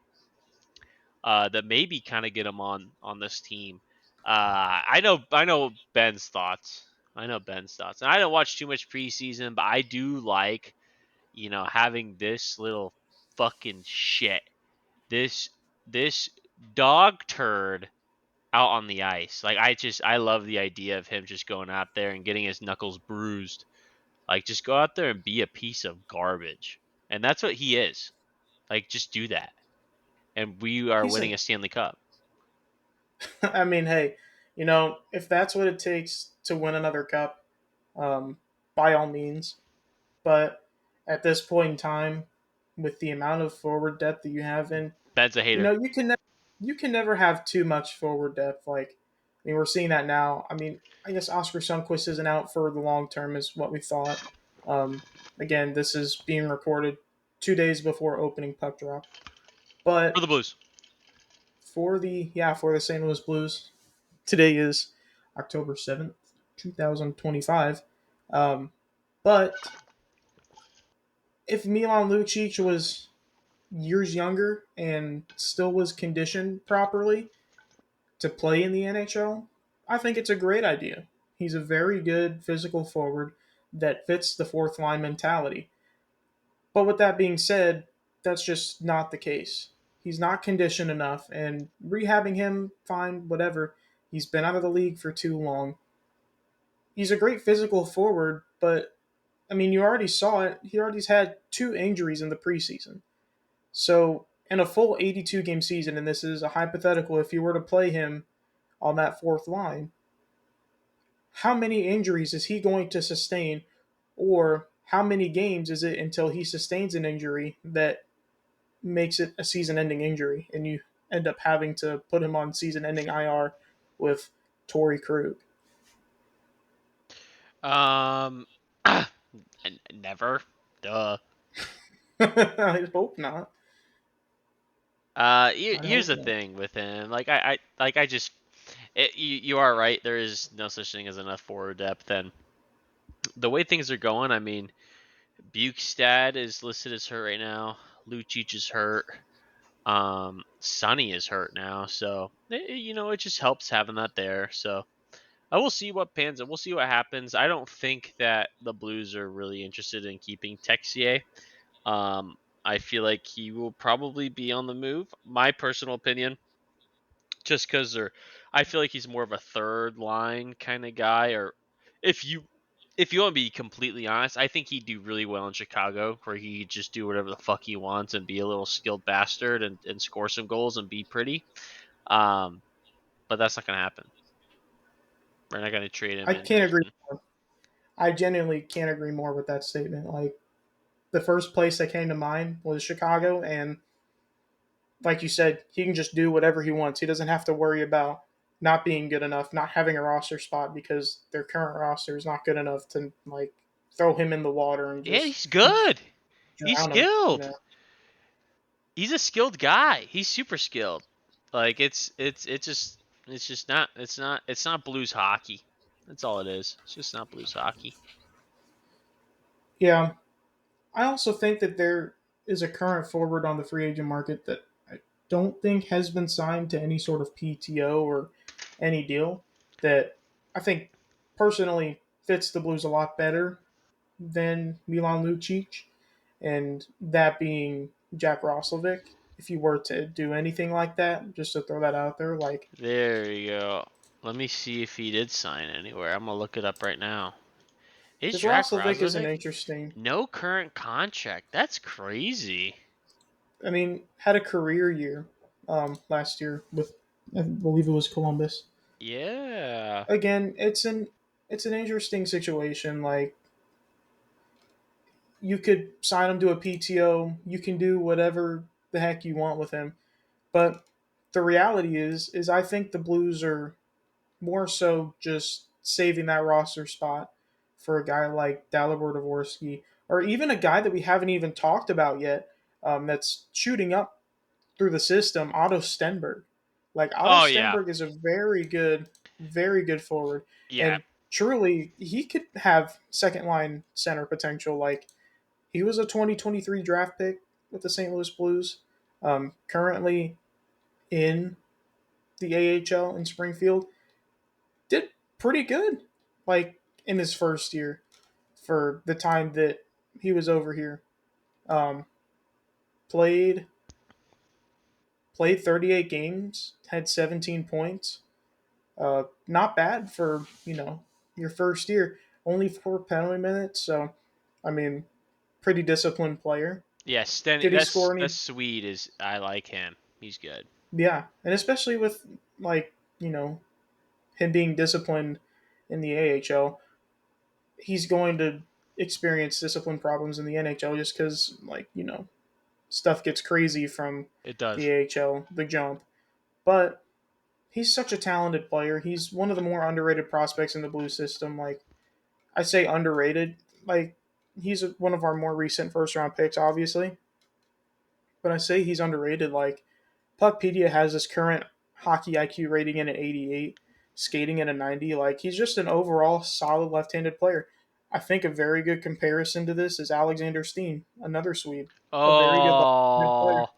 That maybe kind of get him on this team. I know Ben's thoughts. I know Ben's thoughts, and I don't watch too much preseason, but I do like having this little fucking shit, this this dog turd out on the ice. Like I love the idea of him just going out there and getting his knuckles bruised. Like just go out there and be a piece of garbage. And that's what he is. Like just do that. And we are he's winning a. a Stanley Cup. I mean, hey, if that's what it takes to win another cup, um, by all means. But at this point in time, with the amount of forward depth that you have in, Ben's a hater. you can never have too much forward depth. Like, I mean, we're seeing that now. I mean, I guess Oscar Sundquist isn't out for the long term, is what we thought. Um, Again, this is being recorded 2 days before opening puck drop. For But the Blues. for the St. Louis Blues, today is October 7th, 2025. Um, but if Milan Lucic was years younger and still was conditioned properly to play in the NHL, I think it's a great idea. He's a very good physical forward that fits the fourth line mentality. But with that being said, that's just not the case. He's not conditioned enough, and rehabbing him, fine, whatever. He's been out of the league for too long. He's a great physical forward, but I mean, you already saw it. He already's had two injuries in the preseason. So, in a full 82 game season, and this is a hypothetical, if you were to play him on that fourth line, how many injuries is he going to sustain? Or how many games is it until he sustains an injury that makes it a season ending injury and you end up having to put him on season ending IR with Torrey Krug? Um Never. Duh. I hope not. I Here's hope the not. thing with him. I just you are right. There is no such thing as enough forward depth, and the way things are going, I mean, Bukestad is listed as hurt right now. Lucic is hurt. Sonny is hurt now, so it just helps having that there. So I will see what pans and we'll see what happens. I don't think that the Blues are really interested in keeping Texier. Um, I feel like he will probably be on the move. My personal opinion, just because I feel like he's more of a third line kind of guy. Or if you if you want to be completely honest, I think he'd do really well in Chicago, where he could just do whatever the fuck he wants and be a little skilled bastard and score some goals and be pretty. Um, but that's not gonna happen. We're not gonna trade him I in can't agree Houston. more. I genuinely can't agree more with that statement. Like, the first place that came to mind was Chicago, and like you said, he can just do whatever he wants. He doesn't have to worry about not being good enough, not having a roster spot because their current roster is not good enough to like throw him in the water and Yeah, just he's good. He's drown him. skilled. He's a skilled guy. He's super skilled. Like it's not blues hockey. That's all it is. It's just not blues hockey. Yeah, I also think that there is a current forward on the free agent market that I don't think has been signed to any sort of PTO or any deal that I think personally fits the Blues a lot better than Milan Lucic, and that being Jack Roslovic. If you were to do anything like that, just to throw that out there, like There you go. Let me see if he did sign anywhere. I'm gonna look it up right now. Is Because Jack Roslovic is an Roslovic interesting. no current contract? That's crazy. I mean, had a career year last year with, I believe it was Columbus. Yeah. Again, it's an interesting situation. Like, you could sign him to a PTO. You can do whatever the heck you want with him. But the reality is I think the Blues are more so just saving that roster spot for a guy like Dalibor Dvorsky, or even a guy that we haven't even talked about yet, that's shooting up through the system, Otto Stenberg. Like, Otto Oh yeah. Stenberg is a very good forward, Yeah. and truly he could have second line center potential. Like, he was a 2023 draft pick with the St. Louis Blues, currently in the AHL in Springfield. Did pretty good, like, in his first year for the time that he was over here. Um, played played 38 games, had 17 points. Not bad for your first year. Only 4 penalty minutes, so I mean, pretty disciplined player. Yeah, Sten Did he score that's any? sweet is I like him. He's good. Yeah, and especially with, like, him being disciplined in the AHL, he's going to experience discipline problems in the NHL just because, like, stuff gets crazy from It the does. AHL, the jump. But he's such a talented player. He's one of the more underrated prospects in the blue system. Like, I say underrated. Like, he's one of our more recent first round picks, obviously. But I say he's underrated. Like, Puckpedia has his current hockey IQ rating in an 88, skating in a 90. Like, he's just an overall solid left-handed player. I think a very good comparison to this is Alexander Steen, another Swede, a very good left-handed player, Oh,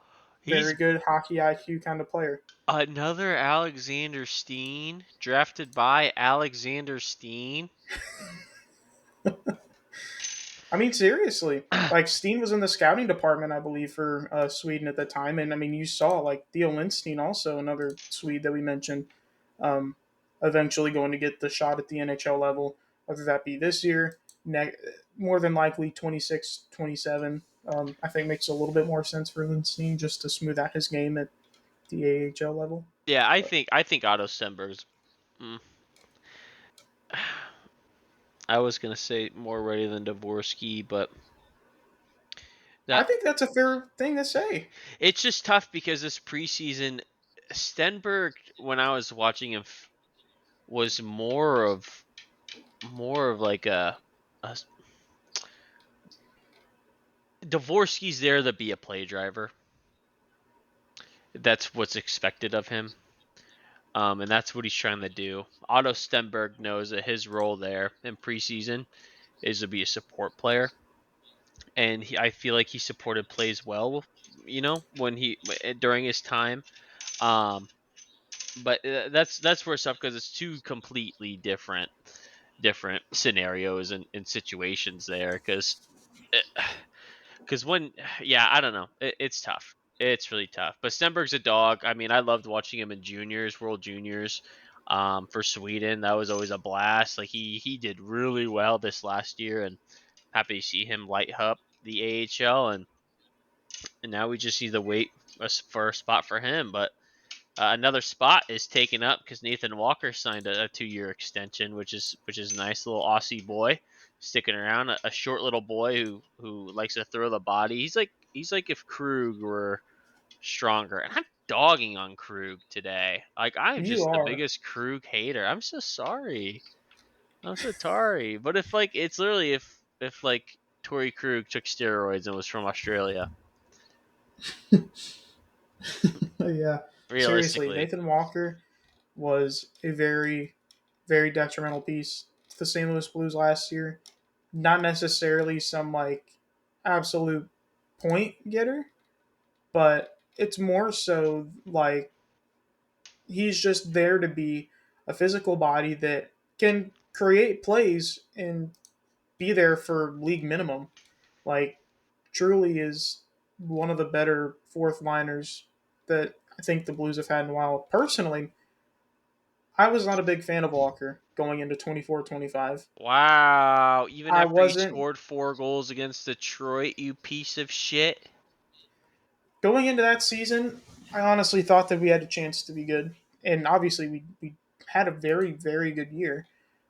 very he's good hockey IQ kind of player. another Alexander Steen, drafted by Alexander Steen. I mean, seriously, like, Steen was in the scouting department, I believe, for Sweden at the time, and I mean, you saw, like, Theo Lindstein, also another Swede that we mentioned, um, eventually going to get the shot at the NHL level, whether that be this year, more than likely 26, 27. I think makes a little bit more sense for Lindstein just to smooth out his game at the AHL level. Yeah, I But think I think Otto Stenberg's. Mm, I was gonna say more ready than Dvorsky, but I that think that's a fair thing to say. it's just tough because this preseason, Stenberg, when I was watching him, was more of like a Dvorsky's there to be a play driver. That's what's expected of him. And that's what he's trying to do. Otto Stenberg knows that his role there in preseason is to be a support player, and I feel like he supported plays well. When he during his time, um, but that's where stuff because it's two completely different scenarios and situations there because when yeah I don't know it's tough. It's really tough. But Stenberg's a dog. I mean, I loved watching him in juniors, World Juniors, for Sweden. That was always a blast. Like he did really well this last year, and happy to see him light up the AHL. And now we just need to wait for a spot for him. But another spot is taken up because Nathan Walker signed a 2-year extension, which is nice. Little Aussie boy sticking around, a short little boy who likes to throw the body. He's like if Krug were stronger, and I'm dogging on Krug today. Like I'm You just the are. biggest Krug hater. I'm so sorry. I'm so sorry. But if like it's literally if like Torrey Krug took steroids and was from Australia, Yeah, seriously, realistically. Nathan Walker was a very detrimental piece to the St. Louis Blues last year. Not necessarily some, like, absolute point getter, but it's more so like he's just there to be a physical body that can create plays and be there for league minimum. Like, truly is one of the better fourth liners that I think the Blues have had in a while. Personally, I was not a big fan of Walker going into 24-25. Wow. Even I after he wasn't scored 4 goals against Detroit, you piece of shit. going into that season. I honestly thought that we had a chance to be good, and obviously we had a very very good year.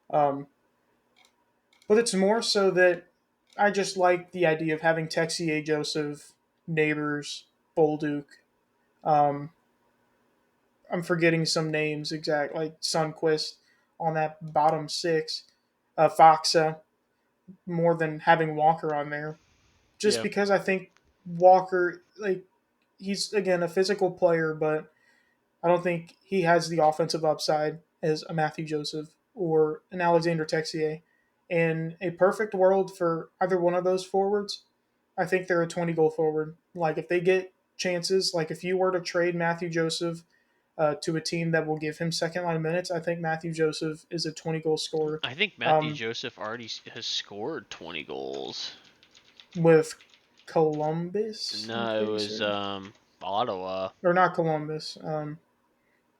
Um, but it's more so that I just like the idea of having Texier, Joseph, Neighbors, Bolduc. Um, I'm forgetting some names exact, like Sunquist on that bottom six, Foxa, more than having Walker on there. Just Yeah. because I think Walker, like, he's again a physical player, but I don't think he has the offensive upside as a Matthew Joseph or an Alexander Texier. In a perfect world for either one of those forwards, I think they're a 20 goal forward. Like if they get chances, like if you were to trade Matthew Joseph to a team that will give him second line minutes, I think Matthew Joseph is a 20 goal scorer. I think Matthew Um, Joseph already has scored 20 goals. with Columbus, I'm No, it pretty was certain. Ottawa. Or not Columbus,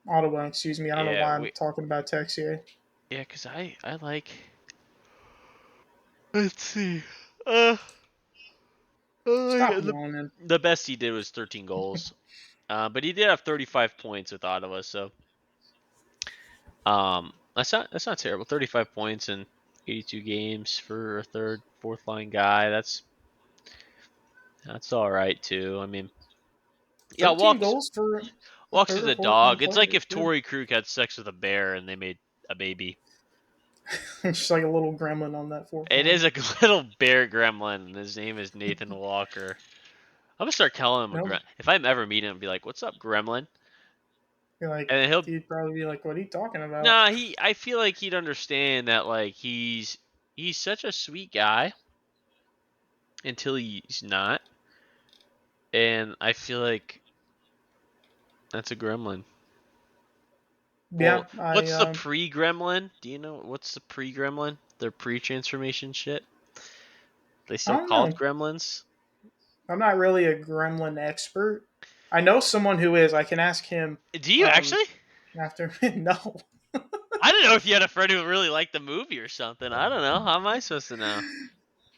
Ottawa, excuse me. I don't know Yeah, why I'm talking about Texier. cuz I like. Let's see. Uh, Stop the yawning. the best he did was 13 goals. But he did have 35 points with Ottawa, so that's not terrible. 35 points in 82 games for a third, fourth line guy. That's all right too. I mean, yeah, 13 walks goals for a walks third is or a fourth line dog. It's player like is if good. Torrey Krug had sex with a bear and they made a baby. It's just like a little gremlin on that fourth It line. is a little bear gremlin, and his name is Nathan Walker. I'm gonna start calling him a No, If I ever meet him, I'll be like, "What's up, gremlin?" you're like, And then he'll he'd probably be like, "What are you talking about?" Nah, I feel like he'd understand that like he's such a sweet guy until he's not. And I feel like that's a gremlin. Well, Yeah, I what's the pre-gremlin? Do you know what's the pre-gremlin? Their pre-transformation shit? They I still don't called know. gremlins? I'm not really a gremlin expert. I know someone who is. I can ask him Do you um, actually? after. No. I don't know if you had a friend who really liked the movie or something. I don't know. How am I supposed to know?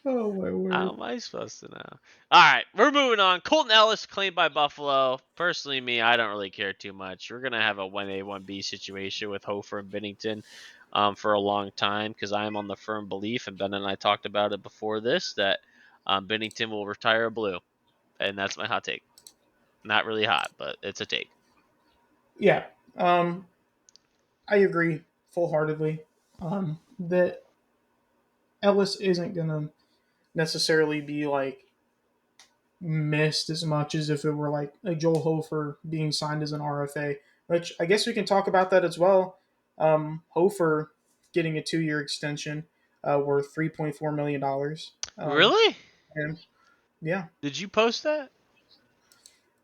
Oh my How word. am I supposed to know? All right, we're moving on. Colton Ellis claimed by Buffalo. Personally, me, I don't really care too much. We're gonna have a 1A 1B situation with Hofer and Bennington for a long time because I'm on the firm belief, and Ben and I talked about it before this, that Bennington will retire blue, and that's my hot take. Not really hot, but it's a take. Yeah. Um, I agree full heartedly. That Ellis isn't gonna necessarily be like missed as much as if it were like a Joel Hofer being signed as an RFA, which I guess we can talk about that as well. Hofer getting a 2 year extension worth $3.4 million. Really? And yeah, Did you post that?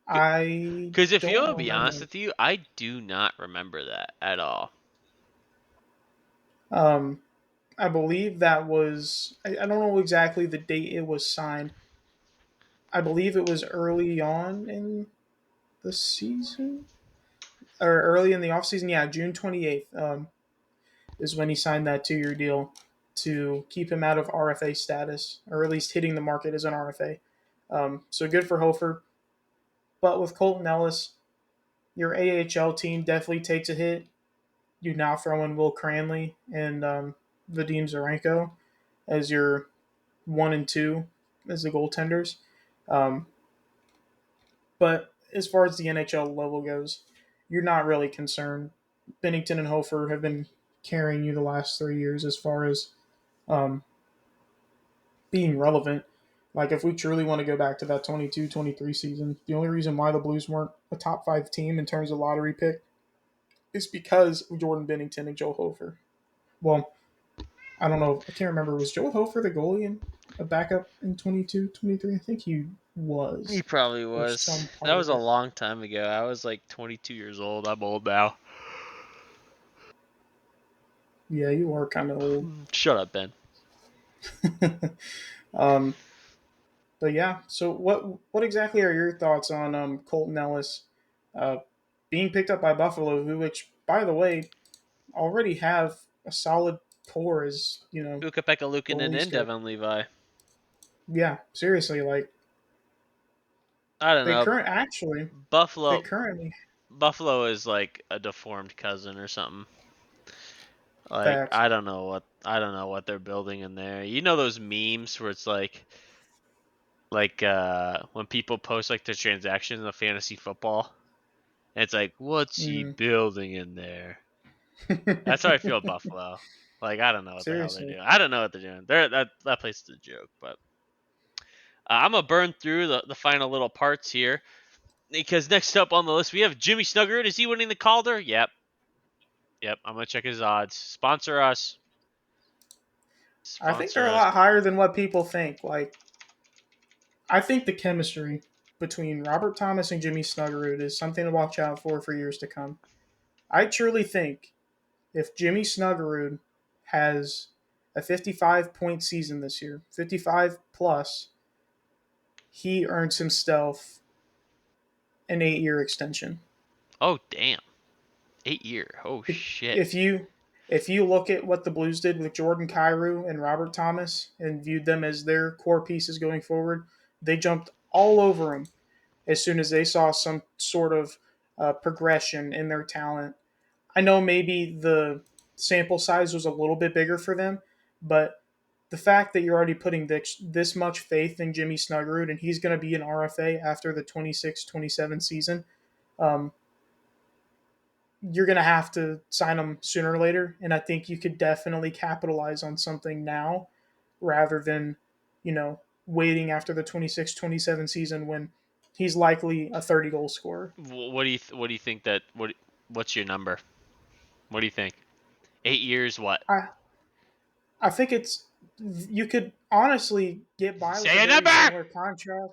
I Because if you don't want to be honest remember. with you, I do not remember that at all. Um, I believe that was, I don't know exactly the date it was signed. I believe it was early on in the season or early in the offseason. Yeah, June 28th. Is when he signed that 2 year deal to keep him out of RFA status, or at least hitting the market as an RFA. So good for Hofer. But with Colton Ellis, your AHL team definitely takes a hit. You now throw in Will Cranley and Vadim Zarenko as your 1 and 2 as the goaltenders. Um, but as far as the NHL level goes, you're not really concerned. Bennington and Hofer have been carrying you the last 3 years as far as um, being relevant. Like, if we truly want to go back to that 22-23 season, the only reason why the Blues weren't a top 5 team in terms of lottery pick is because of Jordan Bennington and Joe Hofer. Well, I don't know. I can't remember. Was Joe Hofer the goalie in a backup in 22-23? I think he He was, probably or was. some That part was of a it. long time ago. I was like 22 years old. I'm old now. Yeah, you are kind of old. Shut up, Ben. um, but yeah, so what exactly are your thoughts on Colton Ellis uh, being picked up by Buffalo, who, which, by the way, already have a solid core as Ukapeka Lukanen goalies and go. Devin Levi. Yeah, seriously, like I don't they know. current actually they Buffalo currently Buffalo is like a deformed cousin or something. Like facts. I don't know what they're building in there. You know those memes where it's like when people post like their transactions of fantasy football, and it's like, what's he Mm. building in there? That's how I feel about Buffalo. Like I don't know what the hell they're Seriously, doing. I don't know what they're doing. That place is a joke. But I'm gonna burn through the final little parts here because next up on the list we have Jimmy Snuggerud. Is he winning the Calder? Yep, yep. I'm gonna check his odds. Sponsor us. I think they're Sponsor a us. lot higher than what people think. Like I think the chemistry between Robert Thomas and Jimmy Snuggerud is something to watch out for years to come. I truly think if Jimmy Snuggerud has a 55-point season this year, 55 plus, he earns himself an 8-year extension. Oh damn, 8 year. Oh shit. If you if you look at what the Blues did with Jordan Kyrou and Robert Thomas and viewed them as their core pieces going forward, they jumped all over him as soon as they saw some sort of progression in their talent. I know maybe the sample size was a little bit bigger for them, but the fact that you're already putting this much faith in Jimmy Snuggerud and he's going to be an RFA after the 26-27 season, um, you're going to have to sign him sooner or later. And I think you could definitely capitalize on something now rather than, waiting after the 26-27 season when he's likely a 30-goal scorer. What do you think that what's your number? What do you think? 8 years? What? I, I think you could honestly get by with a Say a very number. similar contract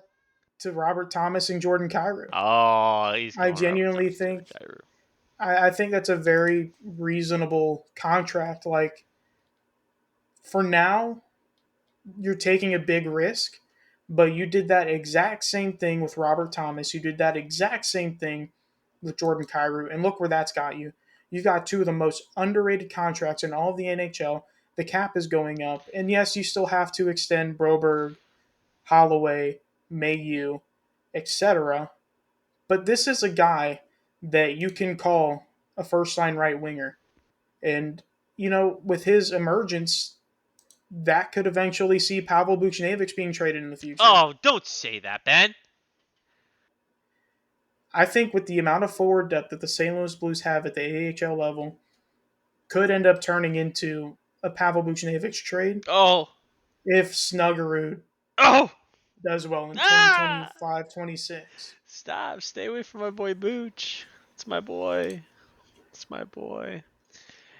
to Robert Thomas and Jordan Kyrou. Oh, he's I going Robert genuinely Thomas, Jordan think Kyrou. I think that's a very reasonable contract. Like for now, you're taking a big risk, but you did that exact same thing with Robert Thomas. You did that exact same thing with Jordan Kyrou, and look where that's got you. You've got two of the most underrated contracts in all of the NHL. The cap is going up, and yes, you still have to extend Broberg, Holloway, Mayu, etc. But this is a guy that you can call a first line right winger. And, with his emergence, that could eventually see Pavel Buchnevich being traded in the future. Oh, don't say that, Ben. I think with the amount of forward depth that the St. Louis Blues have at the AHL level, could end up turning into a Pavel Buchnevich trade Oh, if Snuggerud oh, does well in ah! 2025-26. Stop. Stay away from my boy Booch. It's my boy. It's my boy.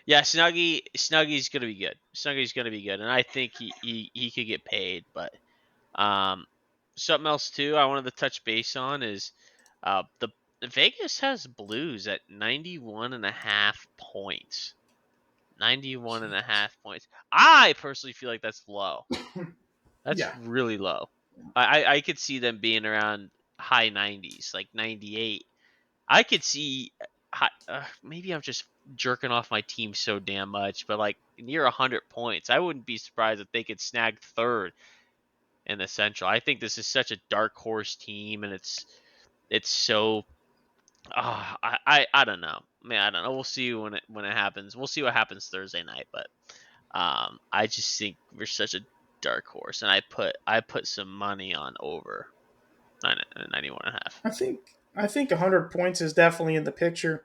Yeah, Snuggy's gonna be good. Snuggy's gonna be good, and I think he could get paid. But um, something else too I wanted to touch base on is the Vegas has Blues at 91.5 points. 91.5 points. I personally feel like that's low. That's Yeah, really low. I could see them being around high 90s, like 98. I could see maybe I'm just jerking off my team so damn much, but like near 100 points. I wouldn't be surprised if they could snag third in the Central. I think this is such a dark horse team, and it's so. I don't know. Man, I don't know. We'll see when it happens. We'll see what happens Thursday night, but I just think we're such a dark horse, and I put some money on over 91 and a half. I think 100 points is definitely in the picture.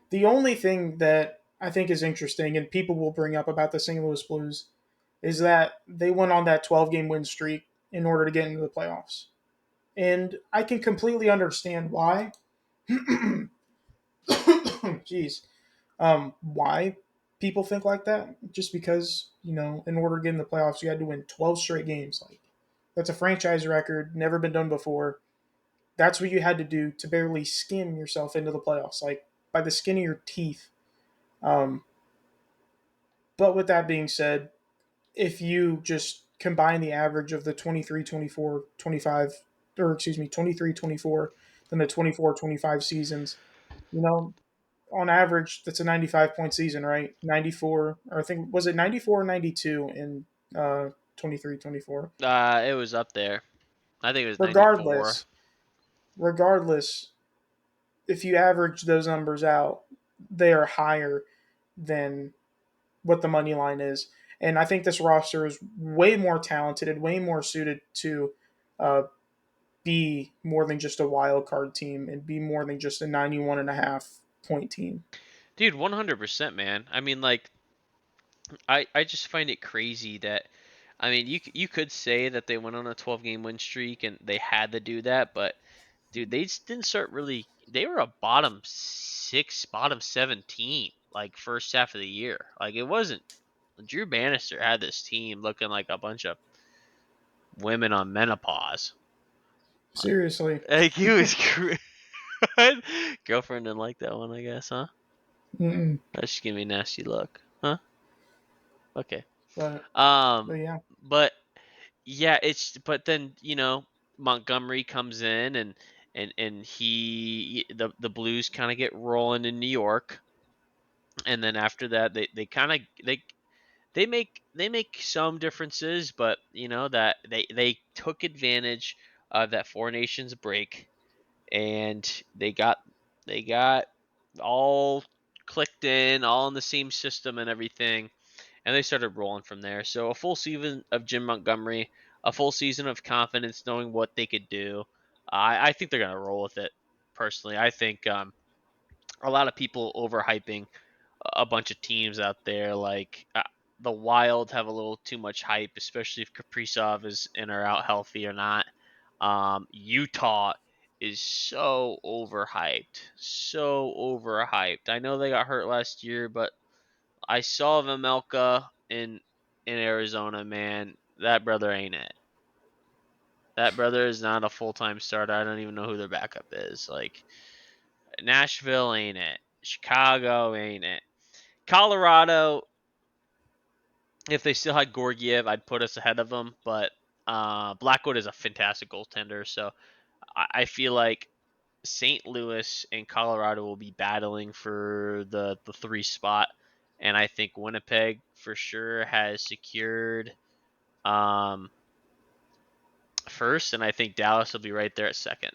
The only thing that I think is interesting and people will bring up about the St. Louis Blues is that they went on that 12-game win streak in order to get into the playoffs. And I can completely understand why. Jeez. Why people think like that? Just because, in order to get in the playoffs, you had to win 12 straight games. Like, that's a franchise record, never been done before. That's what you had to do to barely skim yourself into the playoffs, like by the skin of your teeth. Um, but with that being said, if you just combine the average of the 23, 24, 25, or excuse me, 23, 24, then the 24, 25 seasons, you know, on average, that's a 95-point season, right? 94, or I think, was it 94 or 92 in 23 24? It was up there. I think it was 94. Regardless, regardless, if you average those numbers out, they are higher than what the money line is. And I think this roster is way more talented and way more suited to uh, be more than just a wild card team and be more than just a 91.5 point team. Dude, 100%, man. I mean, like, I just find it crazy that, I mean, you could say that they went on a 12 game win streak and they had to do that, but dude, they just didn't start really. They were a bottom six, bottom 17, like first half of the year. Like it wasn't. Drew Bannister had this team looking like a bunch of women on menopause. Seriously. Like he was girlfriend didn't like that one, I guess, huh? Mm-mm. That just gave me a nasty look, huh? Okay. But, but Um, yeah, but yeah, it's but then Montgomery comes in and the Blues kind of get rolling in New York, and then after that they kind of they make some differences, but that they took advantage of that Four Nations break, and they got all clicked in, all in the same system and everything, and they started rolling from there. So a full season of Jim Montgomery, a full season of confidence, knowing what they could do. I think they're gonna roll with it. Personally, I think a lot of people overhyping a bunch of teams out there. Like the Wild have a little too much hype, especially if Kaprizov is in or out healthy or not. Utah is so overhyped. I know they got hurt last year, but I saw Vamelka in Arizona. Man, that brother ain't it. That brother is not a full time starter. I don't even know who their backup is. Like Nashville ain't it. Chicago ain't it. Colorado, if they still had Gorgiev, I'd put us ahead of them. But Blackwood is a fantastic goaltender, so I feel like St. Louis and Colorado will be battling for the three spot, and I think Winnipeg for sure has secured um, first, and I think Dallas will be right there at second.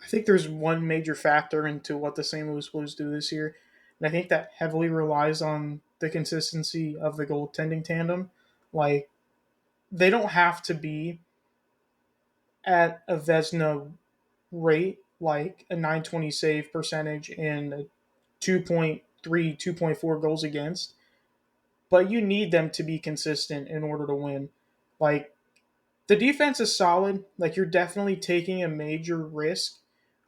I think there's one major factor into what the St. Louis Blues do this year, and I think that heavily relies on the consistency of the goaltending tandem. Like, they don't have to be at a Vesna rate, like a 920 save percentage and a 2.3, 2.4 goals against, but you need them to be consistent in order to win. Like, the defense is solid. Like, you're definitely taking a major risk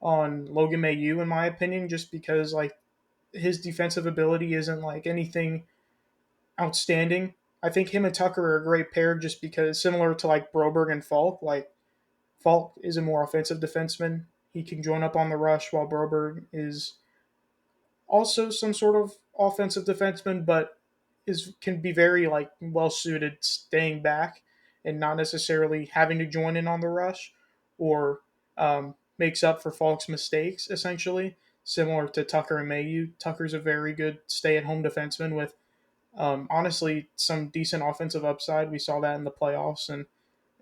on Logan Mayu, in my opinion, just because, like, his defensive ability isn't like anything outstanding. I think him and Tucker are a great pair just because, similar to like Broberg and Falk, like Falk is a more offensive defenseman. He can join up on the rush while Broberg is also some sort of offensive defenseman, but is can be very like well suited staying back and not necessarily having to join in on the rush, or makes up for Falk's mistakes essentially. Similar to Tucker and Mayu, Tucker's a very good stay-at-home defenseman with honestly some decent offensive upside. We saw that in the playoffs and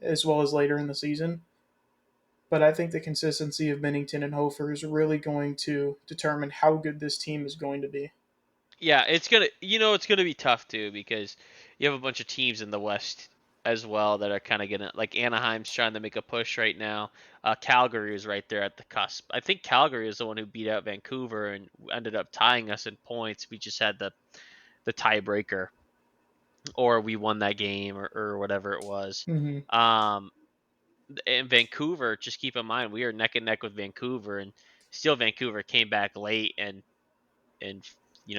as well as later in the season. But I think the consistency of Bennington and Hofer is really going to determine how good this team is going to be. Yeah, it's gonna be tough too because you have a bunch of teams in the West as well that are kind of gonna like Anaheim's trying to make a push right now. Calgary is right there at the cusp. I think Calgary is the one who beat out Vancouver and ended up tying us in points. We just had the tiebreaker, or we won that game, or whatever it was. Mm-hmm. Um, in Vancouver, just keep in mind we are neck and neck with Vancouver, and still Vancouver came back late and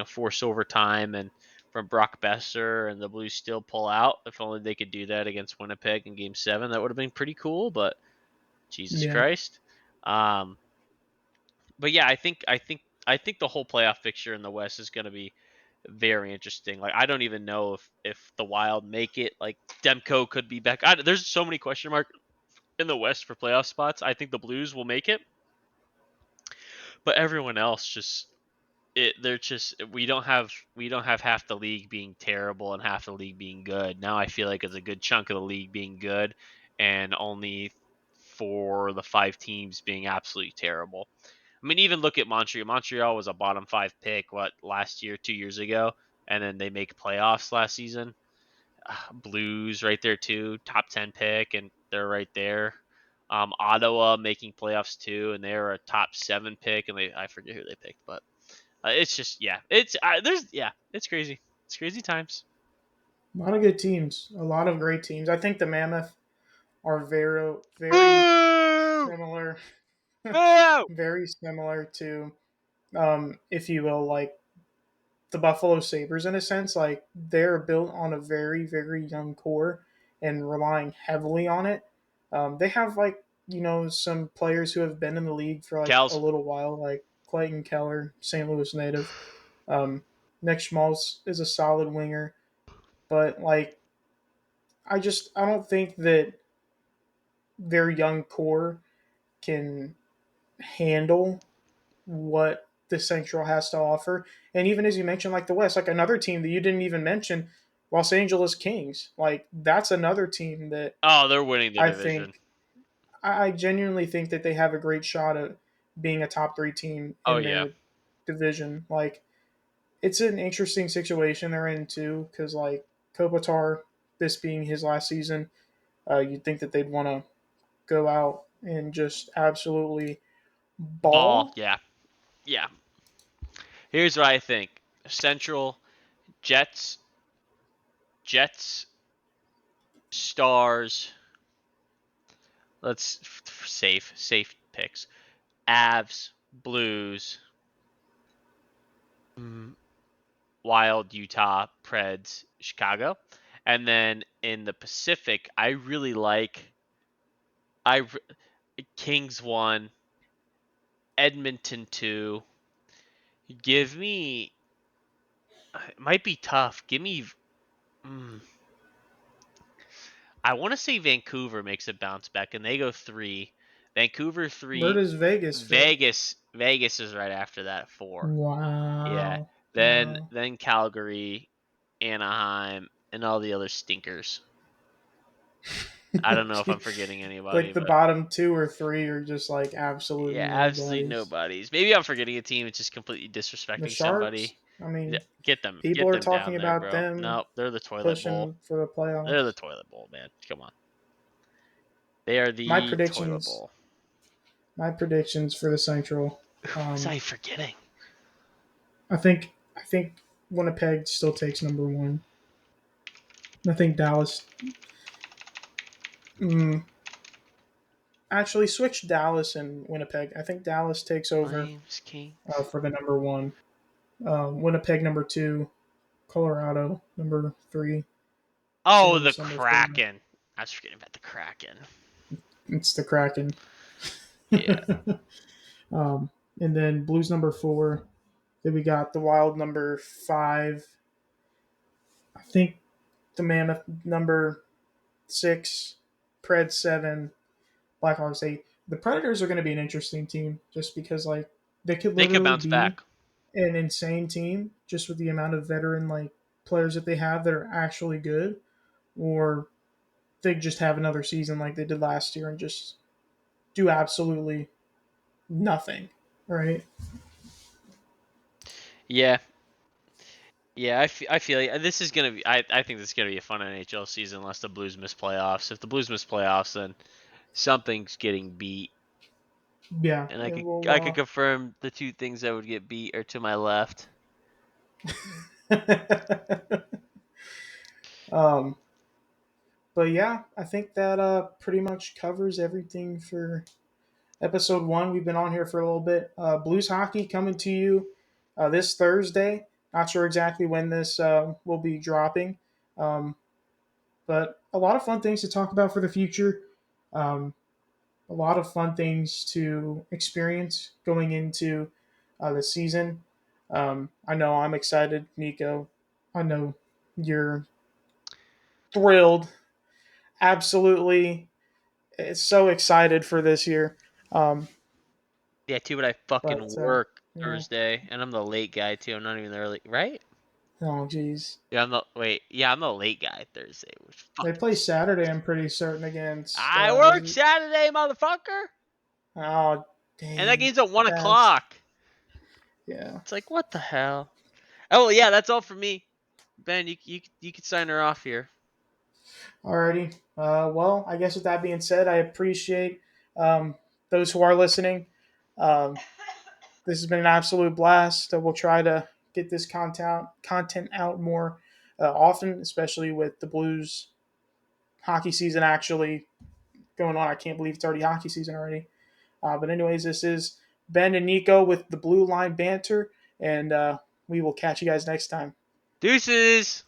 force overtime and from Brock Besser, and the Blues still pull out. If only they could do that against Winnipeg in Game 7, that would have been pretty cool. But Jesus Yeah. Christ. Um, but yeah, I think the whole playoff picture in the West is going to be very interesting. Like I don't even know if the Wild make it. Like Demko could be back. There's so many question marks in the West for playoff spots. I think the Blues will make it, but everyone else just they're just we don't have half the league being terrible and half the league being good. Now I feel like it's a good chunk of the league being good and only for the five teams being absolutely terrible. I mean, even look at Montreal. Montreal was a bottom five pick what last year, 2 years ago, and then they make playoffs last season. Blues right there too, top 10 pick, and they're right there. Ottawa making playoffs too, and they're a top 7 pick, and I forget who they picked, but it's just it's crazy. It's crazy times. A lot of good teams, a lot of great teams. I think the Mammoth are very Boo! similar, Boo! very similar to, if you will, like the Buffalo Sabres in a sense. Like they're built on a very young core and relying heavily on it. They have like some players who have been in the league for like a Cows. little while, like Clayton Keller, St. Louis native. Um, Nick Schmaltz is a solid winger, but like I don't think that their young core can handle what the Central has to offer. And even as you mentioned, like the West, like another team that you didn't even mention, Los Angeles Kings. Like that's another team that Oh, they're winning the I division. think I genuinely think that they have a great shot at being a top three team Oh in yeah. their division. Like it's an interesting situation they're in too, because like Kopitar, this being his last season, you'd think that they'd want to go out and just absolutely Ball. ball. Yeah. Yeah. Here's what I think. Central Jets, Jets, Stars. Let's safe picks. Avs, Blues, mm, Wild, Utah, Preds, Chicago. And then in the Pacific, I really like I Kings 1, Edmonton 2. Give me it might be tough. Give me mm, I want to say Vancouver makes a bounce back and they go 3. Vancouver Where 3. does Vegas fit? Vegas is right after that 4. Yeah. Wow. Then Wow. then Calgary, Anaheim, and all the other stinkers. I don't know if I'm forgetting anybody, Like the but bottom two or three are just like absolute yeah, absolutely nobodies. nobody's. Maybe I'm forgetting a team. It's just completely The disrespecting Sharks, somebody. I Yeah, mean, people get are them talking down there, about bro. them No, they're the toilet bowl. pushing for the They're the playoffs. toilet bowl, man. Come on, they are My the toilet predictions, bowl. my predictions for the Central. Who was I forgetting? I think Winnipeg still takes number one. I think Dallas. Mm, Actually, switch Dallas and Winnipeg. I think Dallas takes over Flames, Kings. for the number one. Winnipeg number two. Colorado number three. St. Oh, the Louis number four. Kraken. I was forgetting about the Kraken. It's the Kraken. Yeah, um, and then Blues number four. Then we got the Wild number five. I think the Mammoth number six. Pred seven. Blackhawks eight. The Predators are going to be an interesting team just because like they could they could literally bounce be back. an insane team just with the amount of veteran like players that they have that are actually good, or they just have another season like they did last year and just do absolutely nothing, right? Yeah, yeah. I feel like this is gonna be. I think this is gonna be a fun NHL season unless the Blues miss playoffs. If the Blues miss playoffs, then something's getting beat. Yeah, And it will. I could confirm the two things that would get beat are to my left. um, but yeah, I think that pretty much covers everything for episode one. We've been on here for a little bit. Blues hockey coming to you this Thursday. Not sure exactly when this will be dropping, um, but a lot of fun things to talk about for the future. Um, a lot of fun things to experience going into the season. I know I'm excited, Nico. I know you're thrilled. Absolutely, it's so excited for this year. Um, Yeah, too, but I fucking But work yeah. Thursday, and I'm the late guy too. I'm not even the early, right? Oh, jeez. Yeah, I'm the wait. Yeah, I'm the late guy Thursday, which They fucking play Saturday. sucks. I'm pretty certain against. I Is work it? Saturday, motherfucker, Oh, and that dang. game's at one That's o'clock. yeah. It's like what the hell? Oh yeah, that's all for me. Ben, you can sign her off here. Alrighty. Well, I guess with that being said, I appreciate um, those who are listening. Um, this has been an absolute blast. We'll try to get this content out more often, especially with the Blues hockey season actually going on. I can't believe it's already hockey season already. But anyways, this is Ben and Nico with the Blue Line Banter, and we will catch you guys next time. Deuces.